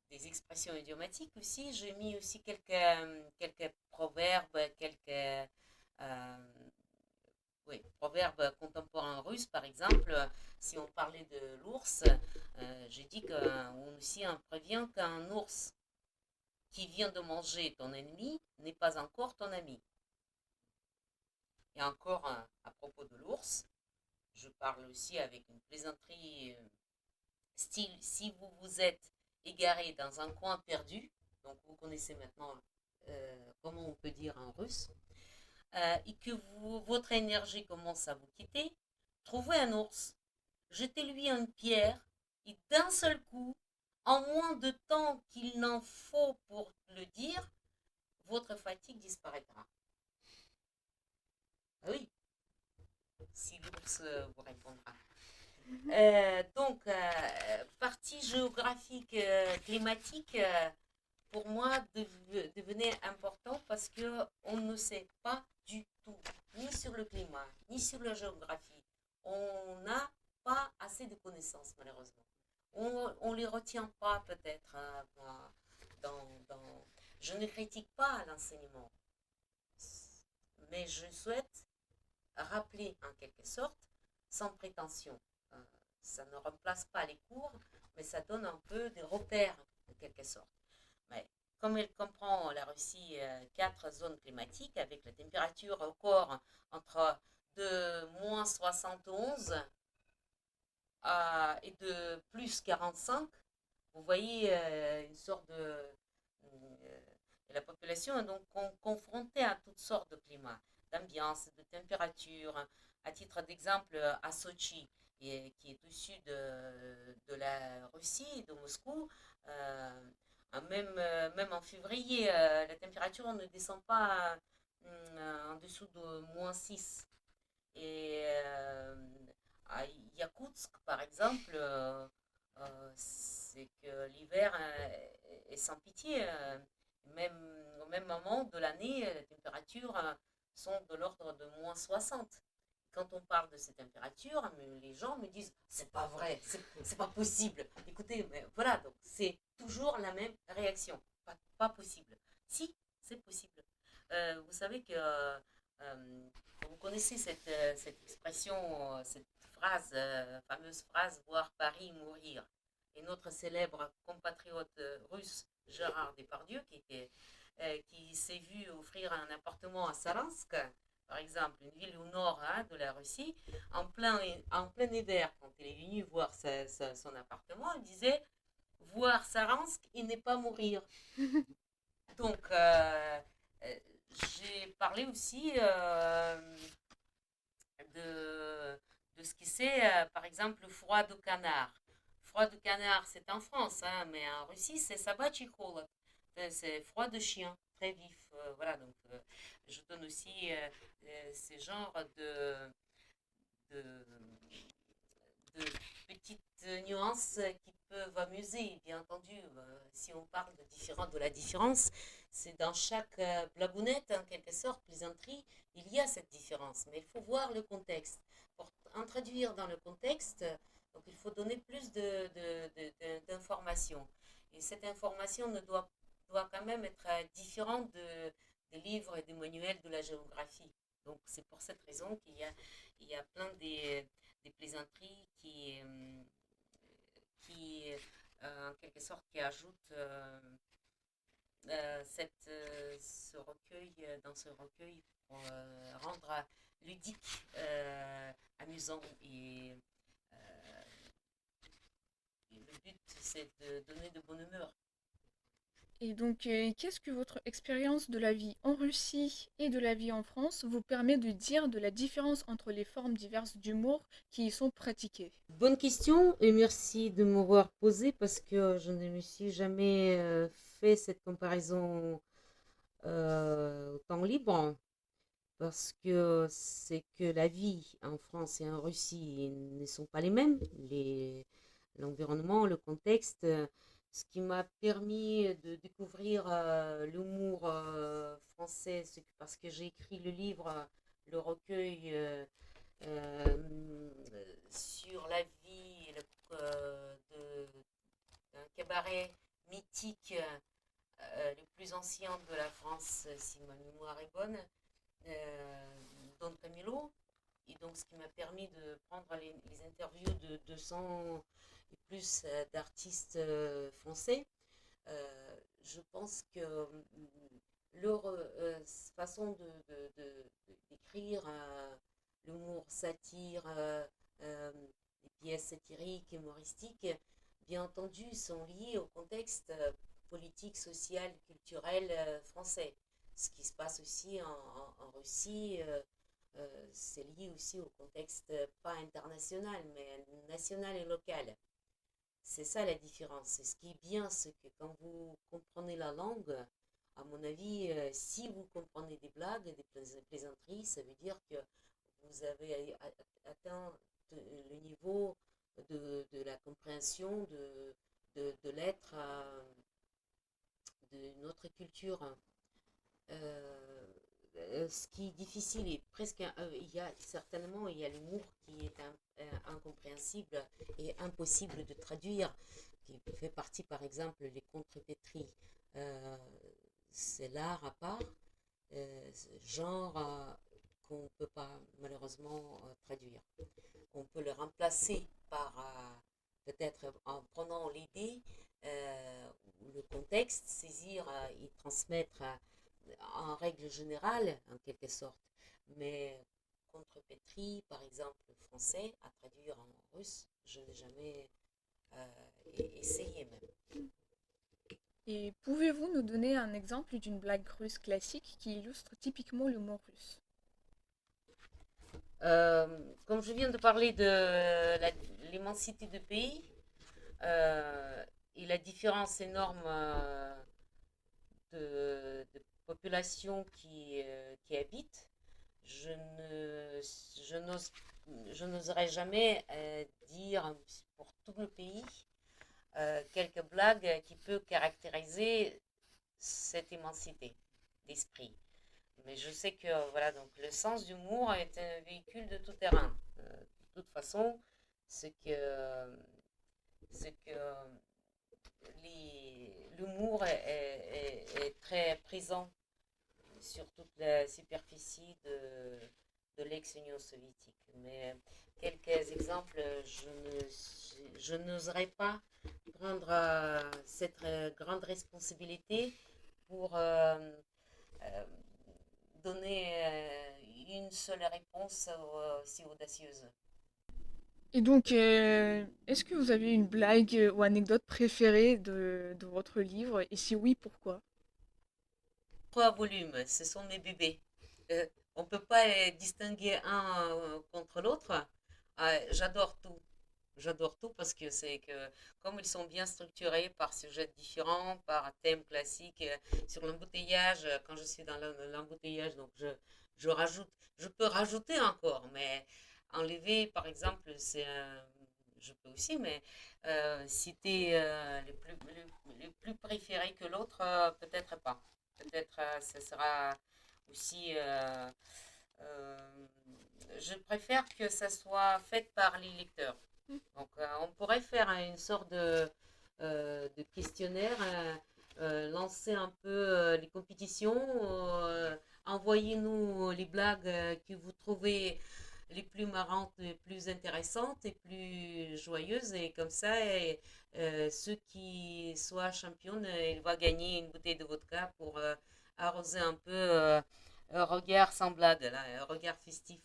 des expressions idiomatiques aussi, j'ai mis aussi quelques proverbes, quelques euh, oui, proverbe contemporain russe, par exemple, si on parlait de l'ours, j'ai dit qu'on aussi on prévient qu'un ours qui vient de manger ton ennemi n'est pas encore ton ami. Et encore à propos de l'ours, je parle aussi avec une plaisanterie style si vous vous êtes égaré dans un coin perdu, donc vous connaissez maintenant comment on peut dire en russe, et que votre énergie commence à vous quitter, trouvez un ours, jetez-lui une pierre et d'un seul coup, en moins de temps qu'il n'en faut pour le dire, votre fatigue disparaîtra. Ah oui, si l'ours vous répondra. Partie géographique, climatique, pour moi, devenait important parce que on ne sait pas du tout, ni sur le climat, ni sur la géographie. On n'a pas assez de connaissances, malheureusement. On ne les retient pas, peut-être. Je ne critique pas l'enseignement, mais je souhaite rappeler en quelque sorte, sans prétention. Euh, Ça ne remplace pas les cours, mais ça donne un peu des repères en quelque sorte. Mais comme elle comprend la Russie quatre zones climatiques avec la température au corps entre de moins 71 et de plus 45, vous voyez une sorte de... la population est donc confrontée à toutes sortes de climats, d'ambiance, de température. À titre d'exemple, à Sochi, qui est au sud de la Russie, de Moscou, même en février, la température ne descend pas en dessous de moins 6. Et à Yakoutsk, par exemple, c'est que l'hiver est sans pitié. Même, au même moment de l'année, les températures sont de l'ordre de moins 60. Quand on parle de ces températures, les gens me disent c'est pas vrai, c'est pas possible. Écoutez, mais voilà, donc c'est toujours la même réaction. Pas possible. Si, c'est possible. Vous savez que vous connaissez cette expression, cette phrase, fameuse phrase voir Paris mourir. Et notre célèbre compatriote russe Gérard Depardieu, qui s'est vu offrir un appartement à Saransk, par exemple, une ville au nord de la Russie, en plein hiver, quand il est venu voir son appartement, il disait voir Saransk et ne pas mourir. Donc, euh, j'ai parlé aussi de ce qui c'est, par exemple, le froid de canard. Froid de canard, c'est en France, hein, mais en Russie, c'est sabachий холод. C'est froid de chien, très vif. Voilà, donc je donne aussi ces genres de, de petites nuances qui peuvent amuser, bien entendu. Si on parle de la différence, c'est dans chaque blagounette, en quelque sorte, plaisanterie, il y a cette différence. Mais il faut voir le contexte. Pour introduire dans le contexte, donc il faut donner plus d'informations. Et cette information doit quand même être différente des livres et des manuels de la géographie. Donc c'est pour cette raison il y a plein des plaisanteries qui en quelque sorte, qui ajoutent dans ce recueil pour rendre ludique, amusant euh, et le but c'est de donner de bonne humeur. Et donc, qu'est-ce que votre expérience de la vie en Russie et de la vie en France vous permet de dire de la différence entre les formes diverses d'humour qui y sont pratiquées? Bonne question et merci de m'avoir posé parce que je ne me suis jamais fait cette comparaison au temps libre. Parce que c'est que la vie en France et en Russie ne sont pas les mêmes. L'environnement, le contexte, ce qui m'a permis de découvrir l'humour français, parce que j'ai écrit le livre, le recueil sur la vie d'un cabaret mythique, le plus ancien de la France, si ma mémoire est bonne, Don Camillo. Et donc, ce qui m'a permis de prendre les interviews de 200 et plus d'artistes français. Je pense que leur façon d'écrire, l'humour satire, les pièces satiriques, humoristiques, bien entendu, sont liées au contexte politique, social, culturel français. Ce qui se passe aussi en Russie, c'est lié aussi au contexte pas international, mais national et local. C'est ça la différence. Et ce qui est bien, c'est que quand vous comprenez la langue, à mon avis, si vous comprenez des blagues, des plaisanteries, ça veut dire que vous avez atteint le niveau de la compréhension de l'être d'une autre culture. Euh, Ce qui est difficile et presque, il y a certainement, il y a l'humour qui est incompréhensible et impossible de traduire, qui fait partie par exemple les contrepétries. Euh, c'est l'art à part, genre qu'on ne peut pas malheureusement traduire. On peut le remplacer par peut-être en prenant l'idée ou le contexte, saisir et transmettre en règle générale, en quelque sorte. Mais contrepétrie, par exemple, français, à traduire en russe, je n'ai jamais essayé même. Et pouvez-vous nous donner un exemple d'une blague russe classique qui illustre typiquement l'humour russe? Euh, Comme je viens de parler de l'immensité du pays et la différence énorme de population qui habite, je ne, je n'ose, je n'oserais jamais dire pour tout le pays quelques blagues qui peut caractériser cette immensité d'esprit. Mais je sais que voilà, donc le sens d'humour est un véhicule de tout terrain. De toute façon, ce que, ce que l'humour est très présent sur toute la superficie de l'ex-Union soviétique. Mais quelques exemples, je n'oserais pas prendre cette grande responsabilité pour euh, donner une seule réponse aussi audacieuse. Et donc, est-ce que vous avez une blague ou anecdote préférée de votre livre? Et si oui, pourquoi? 3 volumes, ce sont mes bébés. Euh, on ne peut pas distinguer un contre l'autre. J'adore tout. J'adore tout parce que c'est que comme ils sont bien structurés par sujets différents, par thèmes classiques, sur l'embouteillage, quand je suis dans l'embouteillage, donc je rajoute, je peux rajouter encore, mais enlever, par exemple, je peux aussi, mais citer les plus préférés que l'autre, peut-être pas. Peut-être ce sera aussi. Euh, je préfère que ça soit fait par les lecteurs. Donc, on pourrait faire une sorte de questionnaire, lancer un peu les compétitions, envoyez-nous les blagues que vous trouvez les plus marrantes, les plus intéressantes et plus joyeuses. Et comme ça, ceux qui soient championnes, ils vont gagner une bouteille de vodka pour arroser un peu un regard sans blague, là, un regard festif.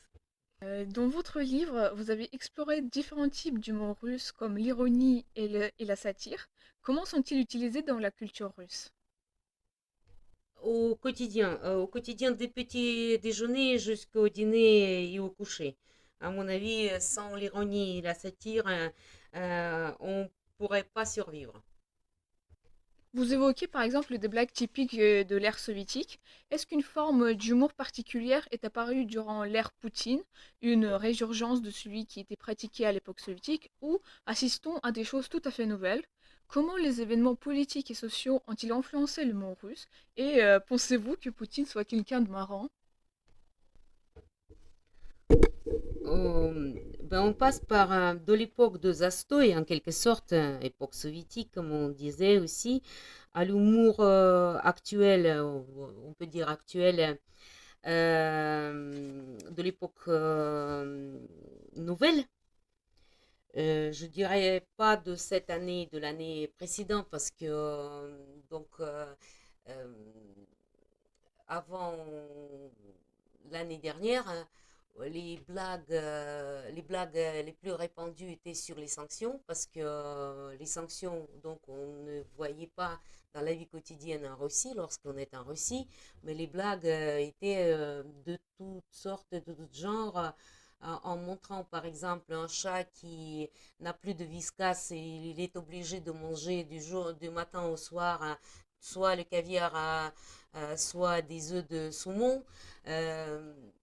Dans votre livre, vous avez exploré différents types d'humour russe comme l'ironie et la satire. Comment sont-ils utilisés dans la culture russe? Au quotidien des petits déjeuners jusqu'au dîner et au coucher. À mon avis, sans l'ironie et la satire, on pourrait pas survivre. Vous évoquez par exemple des blagues typiques de l'ère soviétique. Est-ce qu'une forme d'humour particulière est apparue durant l'ère Poutine, une résurgence de celui qui était pratiqué à l'époque soviétique, ou assistons à des choses tout à fait nouvelles? Comment les événements politiques et sociaux ont-ils influencé l'humour russe? Et pensez-vous que Poutine soit quelqu'un de marrant? On, on passe par de l'époque de Zastoï, en quelque sorte, époque soviétique, comme on disait aussi, à l'humour actuel, on peut dire actuel, de l'époque nouvelle. Je dirais pas de cette année, de l'année précédente, parce que euh, avant l'année dernière, les blagues les plus répandues étaient sur les sanctions, parce que les sanctions, donc on ne voyait pas dans la vie quotidienne en Russie lorsqu'on est en Russie, mais les blagues étaient de toutes sortes, de tout genre. en montrant par exemple un chat qui n'a plus de viscas et il est obligé de manger du matin au soir soit le caviar, soit des œufs de saumon,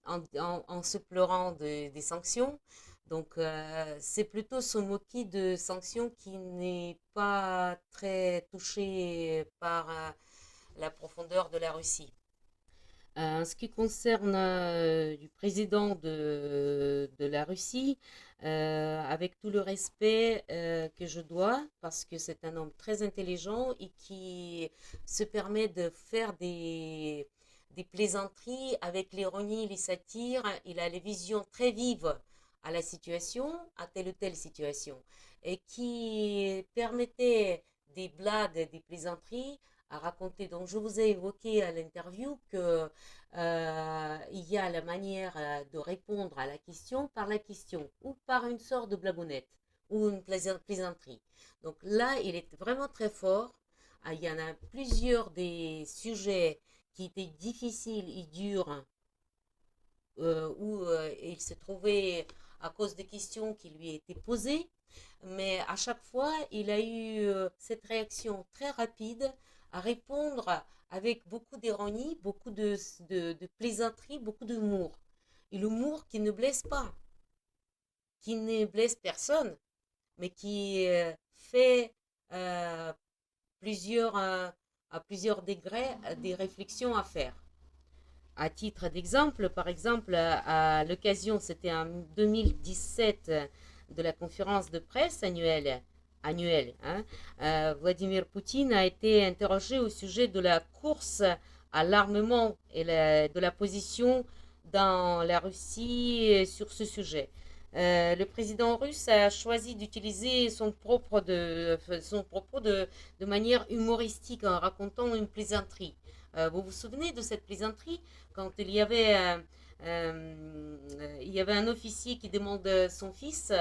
en se pleurant des sanctions. Donc, c'est plutôt se moquer de sanctions qui n'est pas très touché par la profondeur de la Russie. En ce qui concerne du président de la Russie, avec tout le respect que je dois, parce que c'est un homme très intelligent et qui se permet de faire des plaisanteries avec l'ironie, les satires, il a les visions très vives à la situation, à telle ou telle situation, et qui permettait des blagues, des plaisanteries à raconter. Donc, je vous ai évoqué à l'interview que il y a la manière de répondre à la question par la question ou par une sorte de blagounette ou une plaisanterie. Donc là, il est vraiment très fort. Il y en a plusieurs des sujets qui étaient difficiles et durs où il s'est trouvé à cause des questions qui lui étaient posées. Mais à chaque fois, il a eu cette réaction très rapide à répondre avec beaucoup d'ironie, beaucoup de plaisanterie, beaucoup d'humour. Et l'humour qui ne blesse pas, qui ne blesse personne, mais qui fait euh, plusieurs, à plusieurs degrés des réflexions à faire. À titre d'exemple, par exemple, à l'occasion, c'était en 2017 de la conférence de presse annuelle, hein, Vladimir Poutine a été interrogé au sujet de la course à l'armement et de la position dans la Russie sur ce sujet. Le président russe a choisi d'utiliser son propos de manière humoristique en racontant une plaisanterie. Vous vous souvenez de cette plaisanterie quand il y avait un officier qui demande son fils,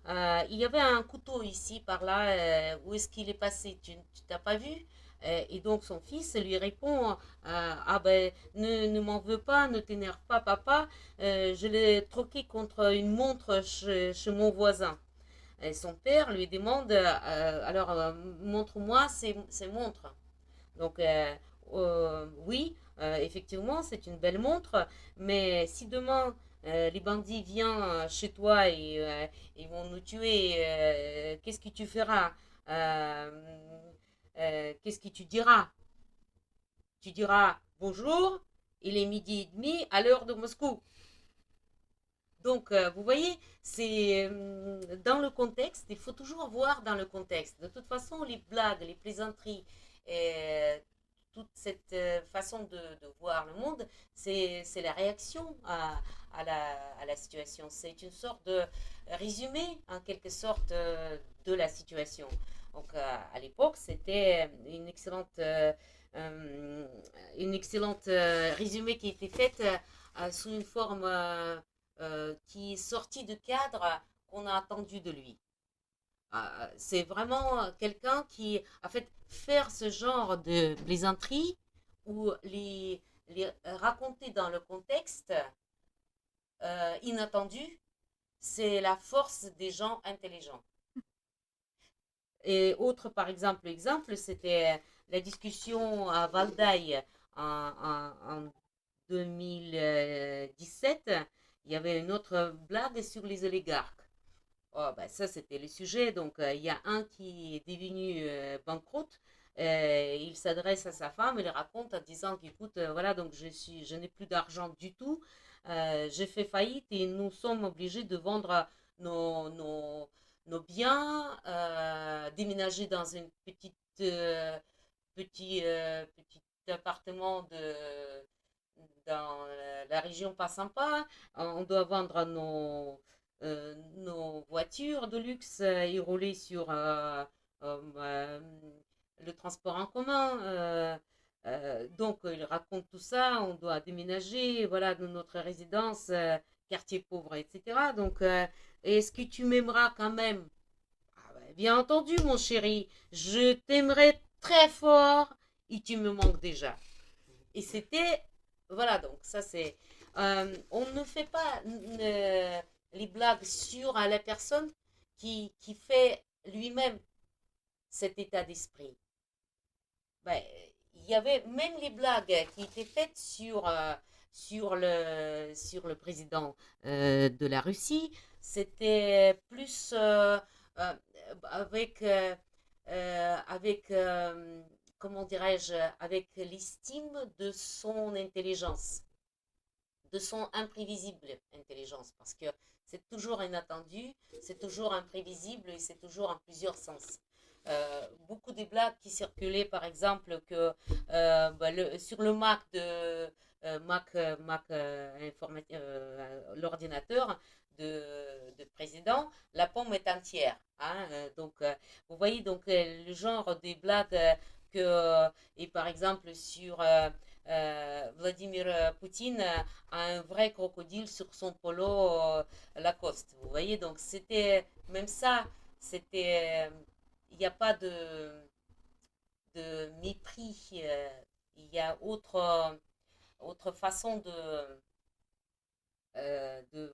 il y avait un couteau ici, par là, où est-ce qu'il est passé? Tu t'as pas vu? Et donc son fils lui répond, ah ben ne m'en veux pas, ne t'énerve pas papa, je l'ai troqué contre une montre chez mon voisin. Et son père lui demande, alors montre-moi ces montres. Donc, oui, effectivement, c'est une belle montre, mais si demain les bandits viennent chez toi et ils vont nous tuer, qu'est-ce que tu feras? Qu'est-ce que tu diras? Tu diras bonjour, il est midi et demi à l'heure de Moscou. Donc, vous voyez, c'est dans le contexte, il faut toujours voir dans le contexte. De toute façon, les blagues, les plaisanteries, euh, toute cette façon de voir le monde, c'est la réaction à la situation. C'est une sorte de résumé, en quelque sorte, de la situation. Donc, à l'époque, c'était une excellente résumé qui était faite sous une forme qui est sorti de cadre qu'on a attendu de lui. C'est vraiment quelqu'un qui, en fait, faire ce genre de plaisanterie ou les raconter dans le contexte inattendu, c'est la force des gens intelligents. Et autre, par exemple, c'était la discussion à Valdaï en 2017. Il y avait une autre blague sur les oligarques. Oh, ben ça, c'était le sujet. Donc, il y a un qui est devenu banqueroute. Il s'adresse à sa femme et le raconte en disant qu'écoute, voilà, donc je n'ai plus d'argent du tout. J'ai fait faillite et nous sommes obligés de vendre nos, nos, nos biens, déménager dans une petit appartement dans la région pas sympa. On doit vendre nos voitures de luxe et rouler sur euh, le transport en commun. Donc, il raconte tout ça. On doit déménager, voilà, de notre résidence, quartier pauvre, etc. Donc, est-ce que tu m'aimeras quand même? Ah ben, bien entendu, mon chéri, je t'aimerais très fort et tu me manques déjà. Et c'était, voilà, donc ça c'est, on ne fait pas les blagues sur la personne qui fait lui-même cet état d'esprit. Ben, il y avait même les blagues qui étaient faites sur le président de la Russie. C'était plus euh, avec, avec comment dirais-je, avec l'estime de son intelligence, de son imprévisible intelligence, parce que c'est toujours inattendu, c'est toujours imprévisible et c'est toujours en plusieurs sens. Beaucoup des blagues qui circulaient, par exemple, que sur le Mac l'ordinateur de président, la pomme est entière. Hein, vous voyez donc le genre des blagues et par exemple sur Vladimir Poutine a un vrai crocodile sur son polo Lacoste. Vous voyez, donc c'était même ça, c'était il n'y a pas de mépris, il y a autre façon de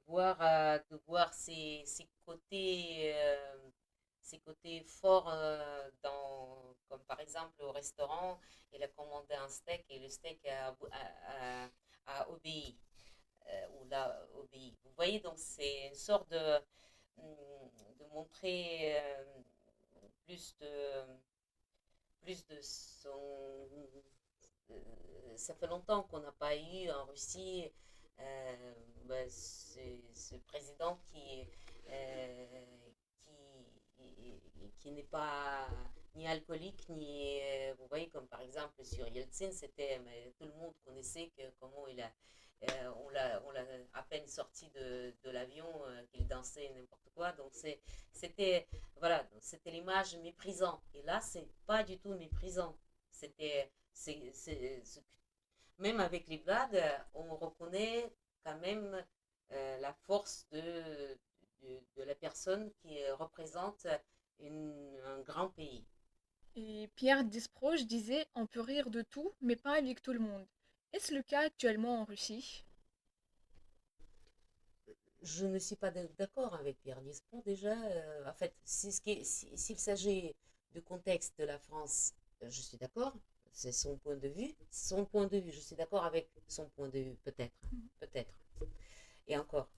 voir ses côtés forts comme par exemple au restaurant, il a commandé un steak et le steak a obéi, ou l'a obéi. Vous voyez, donc c'est une sorte de montrer plus de, plus de son... Ça fait longtemps qu'on n'a pas eu en Russie ce président euh, qui n'est pas ni alcoolique, ni, vous voyez, comme par exemple sur Yeltsin, tout le monde connaissait comment on l'a à peine sorti de l'avion, qu'il dansait n'importe quoi. Donc c'était, voilà, c'était l'image méprisant. Et là, c'est pas du tout méprisant. C'était, même avec les blagues, on reconnaît quand même la force de la personne qui représente un grand pays. Et Pierre Desproges disait on peut rire de tout, mais pas avec tout le monde. Est-ce le cas actuellement en Russie? Je ne suis pas d'accord avec Pierre Dispon déjà. En fait, s'il s'agit du contexte de la France, je suis d'accord. C'est son point de vue. Son point de vue, je suis d'accord avec son point de vue, peut-être. Peut-être. Et encore,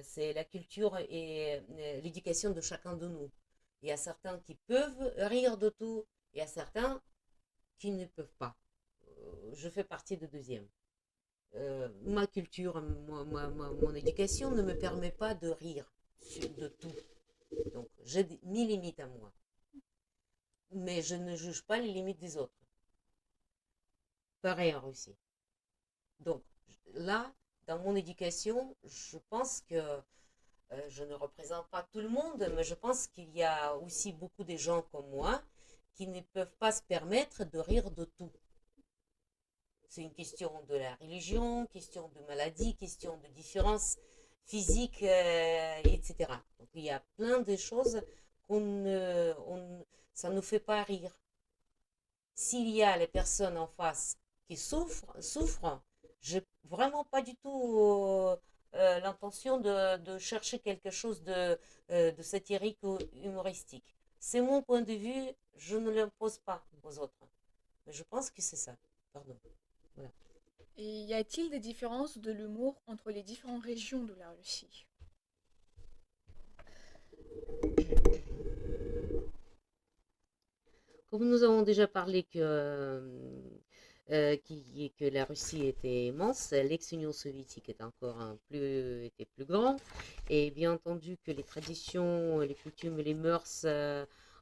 c'est la culture et l'éducation de chacun de nous. Il y a certains qui peuvent rire de tout, et il y a certains qui ne peuvent pas. Je fais partie de deuxième. Ma culture, mon éducation ne me permet pas de rire de tout. Donc, j'ai mes limites à moi. Mais je ne juge pas les limites des autres. Pareil en Russie. Donc, là, dans mon éducation, je pense que je ne représente pas tout le monde, mais je pense qu'il y a aussi beaucoup de gens comme moi qui ne peuvent pas se permettre de rire de tout. C'est une question de la religion, question de maladie, question de différences physiques, etc. Donc il y a plein de choses ça ne nous fait pas rire. S'il y a les personnes en face qui souffrent, j'ai vraiment pas du tout l'intention de chercher quelque chose de satirique ou humoristique. C'est mon point de vue, je ne l'impose pas aux autres. Mais je pense que c'est ça. Pardon. Voilà. Et y a-t-il des différences de l'humour entre les différentes régions de la Russie? Comme nous avons déjà parlé que la Russie était immense, l'ex-Union soviétique était plus grande, et bien entendu que les traditions, les coutumes, les mœurs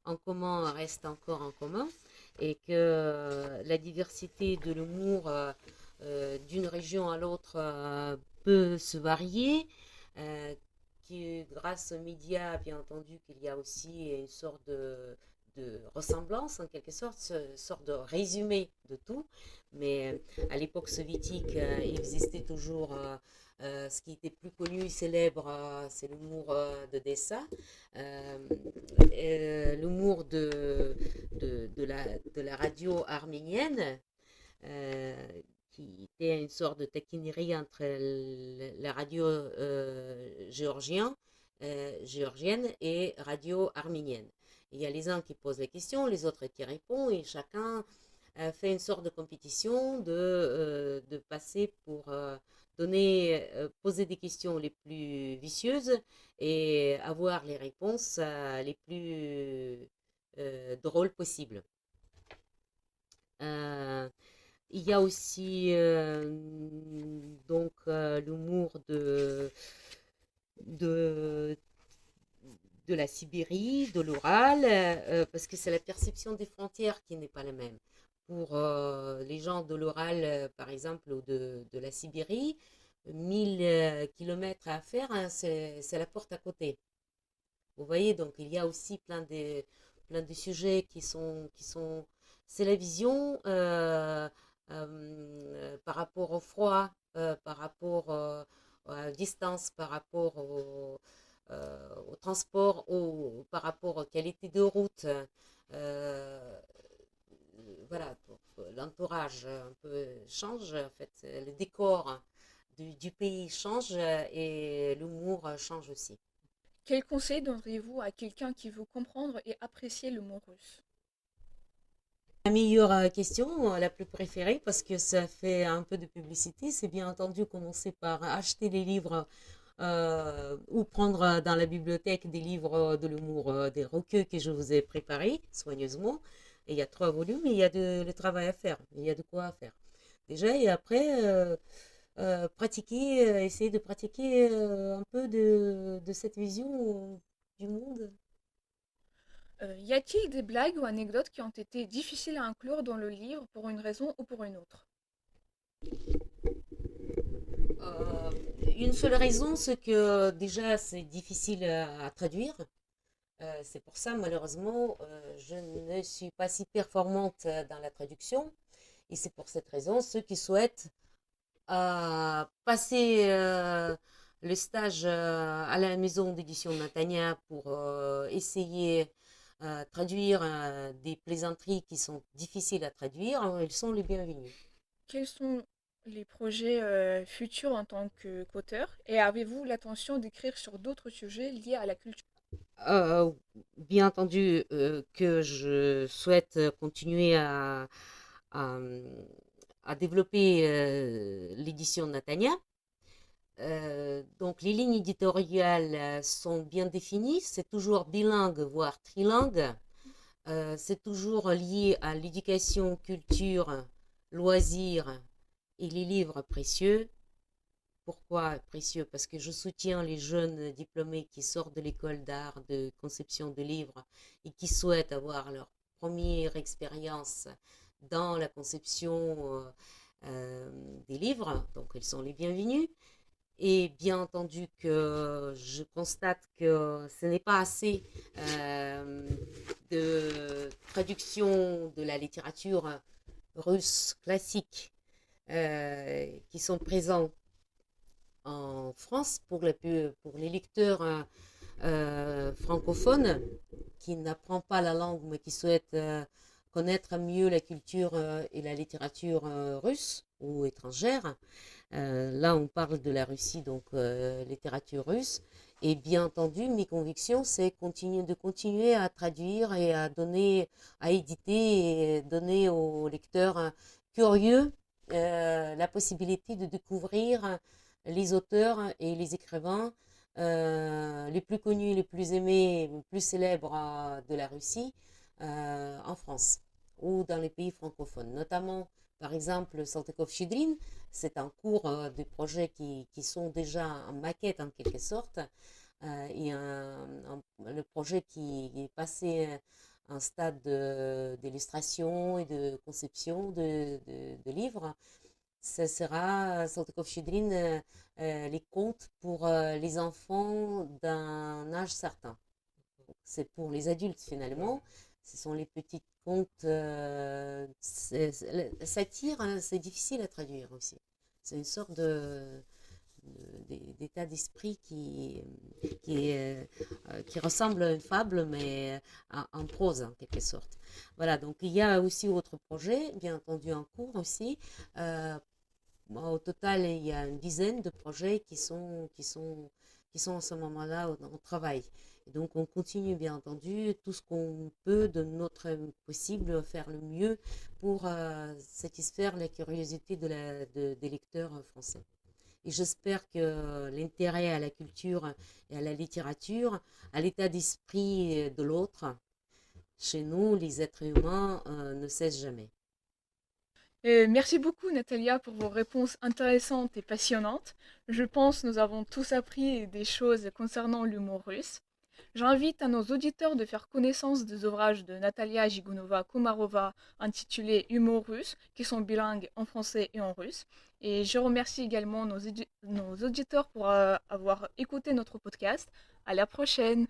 en commun restent encore en commun, et que la diversité de l'humour d'une région à l'autre peut se varier, euh, grâce aux médias, bien entendu qu'il y a aussi une sorte de ressemblance, en quelque sorte, une sorte de résumé de tout. Mais à l'époque soviétique, il existait toujours ce qui était plus connu et célèbre, c'est l'humour d'Odessa, euh, l'humour de la radio arménienne, euh, c'était une sorte de taquinerie entre la radio géorgienne et radio arménienne. Il y a les uns qui posent les questions, les autres qui répondent, et chacun fait une sorte de compétition de passer pour poser des questions les plus vicieuses et avoir les réponses les plus drôles possibles. Euh, il y a aussi l'humour de, de la Sibérie, de l'Oural, parce que c'est la perception des frontières qui n'est pas la même. Pour les gens de l'Oural, par exemple, ou de la Sibérie, 1000 kilomètres à faire, hein, c'est la porte à côté. Vous voyez, donc il y a aussi plein de sujets c'est la vision par rapport au froid, par rapport à la distance, par rapport au transport, par rapport aux qualités de route. euh, voilà, donc, l'entourage un peu change, en fait, le décor du pays change et l'humour change aussi. Quel conseil donneriez-vous à quelqu'un qui veut comprendre et apprécier le mot russe? La meilleure question, la plus préférée, parce que ça fait un peu de publicité, c'est bien entendu commencer par acheter les livres ou prendre dans la bibliothèque des livres de l'humour, des recueils que je vous ai préparés soigneusement. Et il y a 3 volumes et il y a le travail à faire, il y a de quoi faire. Déjà, et après, pratiquer, essayer de pratiquer un peu de cette vision du monde. Y a-t-il des blagues ou anecdotes qui ont été difficiles à inclure dans le livre pour une raison ou pour une autre? Euh, une seule raison, c'est que déjà c'est difficile à traduire. C'est pour ça, malheureusement, je ne suis pas si performante dans la traduction. Et c'est pour cette raison, ceux qui souhaitent passer le stage à la maison d'édition Natania pour essayer traduire des plaisanteries qui sont difficiles à traduire, ils sont les bienvenus. Quels sont les projets futurs en tant qu'auteur et avez-vous l'intention d'écrire sur d'autres sujets liés à la culture? Euh, Bien entendu que je souhaite continuer à, à développer l'édition Natania. Donc les lignes éditoriales sont bien définies, c'est toujours bilingue, voire trilingue. C'est toujours lié à l'éducation, culture, loisirs et les livres précieux. Pourquoi précieux? Parce que je soutiens les jeunes diplômés qui sortent de l'école d'art, de conception de livres et qui souhaitent avoir leur première expérience dans la conception des livres. Donc, ils sont les bienvenus. Et bien entendu que je constate que ce n'est pas assez euh, de traduction de la littérature russe classique qui sont présents en France pour les lecteurs francophones qui n'apprennent pas la langue mais qui souhaitent connaître mieux la culture et la littérature russe ou étrangère. Là, on parle de la Russie, donc littérature russe. Et bien entendu, mes convictions, c'est de continuer à traduire et à donner, à éditer et donner aux lecteurs curieux la possibilité de découvrir les auteurs et les écrivains les plus connus, les plus aimés, les plus célèbres de la Russie en France ou dans les pays francophones. Notamment, par exemple, Saltykov-Chidrin, c'est un cours de projets qui sont déjà en maquette en quelque sorte. Et le projet qui est passé un stade d'illustration et de conception de livres. Ce sera Saltykov-Chidrin, les contes pour les enfants d'un âge certain. C'est pour les adultes finalement. Ce sont les petits contes satire, hein, c'est difficile à traduire aussi. C'est une sorte d'état d'esprit qui ressemble à une fable, mais en prose en quelque sorte. Voilà, donc il y a aussi autre projet, bien entendu en cours aussi, Au total, il y a une dizaine de projets qui sont en ce moment-là au travail. Et donc, on continue, bien entendu, tout ce qu'on peut de notre possible, faire le mieux pour satisfaire la curiosité des lecteurs français. Et j'espère que l'intérêt à la culture et à la littérature, à l'état d'esprit de l'autre, chez nous, les êtres humains, ne cesse jamais. Et merci beaucoup Natalia pour vos réponses intéressantes et passionnantes. Je pense que nous avons tous appris des choses concernant l'humour russe. J'invite à nos auditeurs de faire connaissance des ouvrages de Natalia Jigounova-Komarova intitulés Humour russe, qui sont bilingues en français et en russe. Et je remercie également nos auditeurs pour avoir écouté notre podcast. À la prochaine!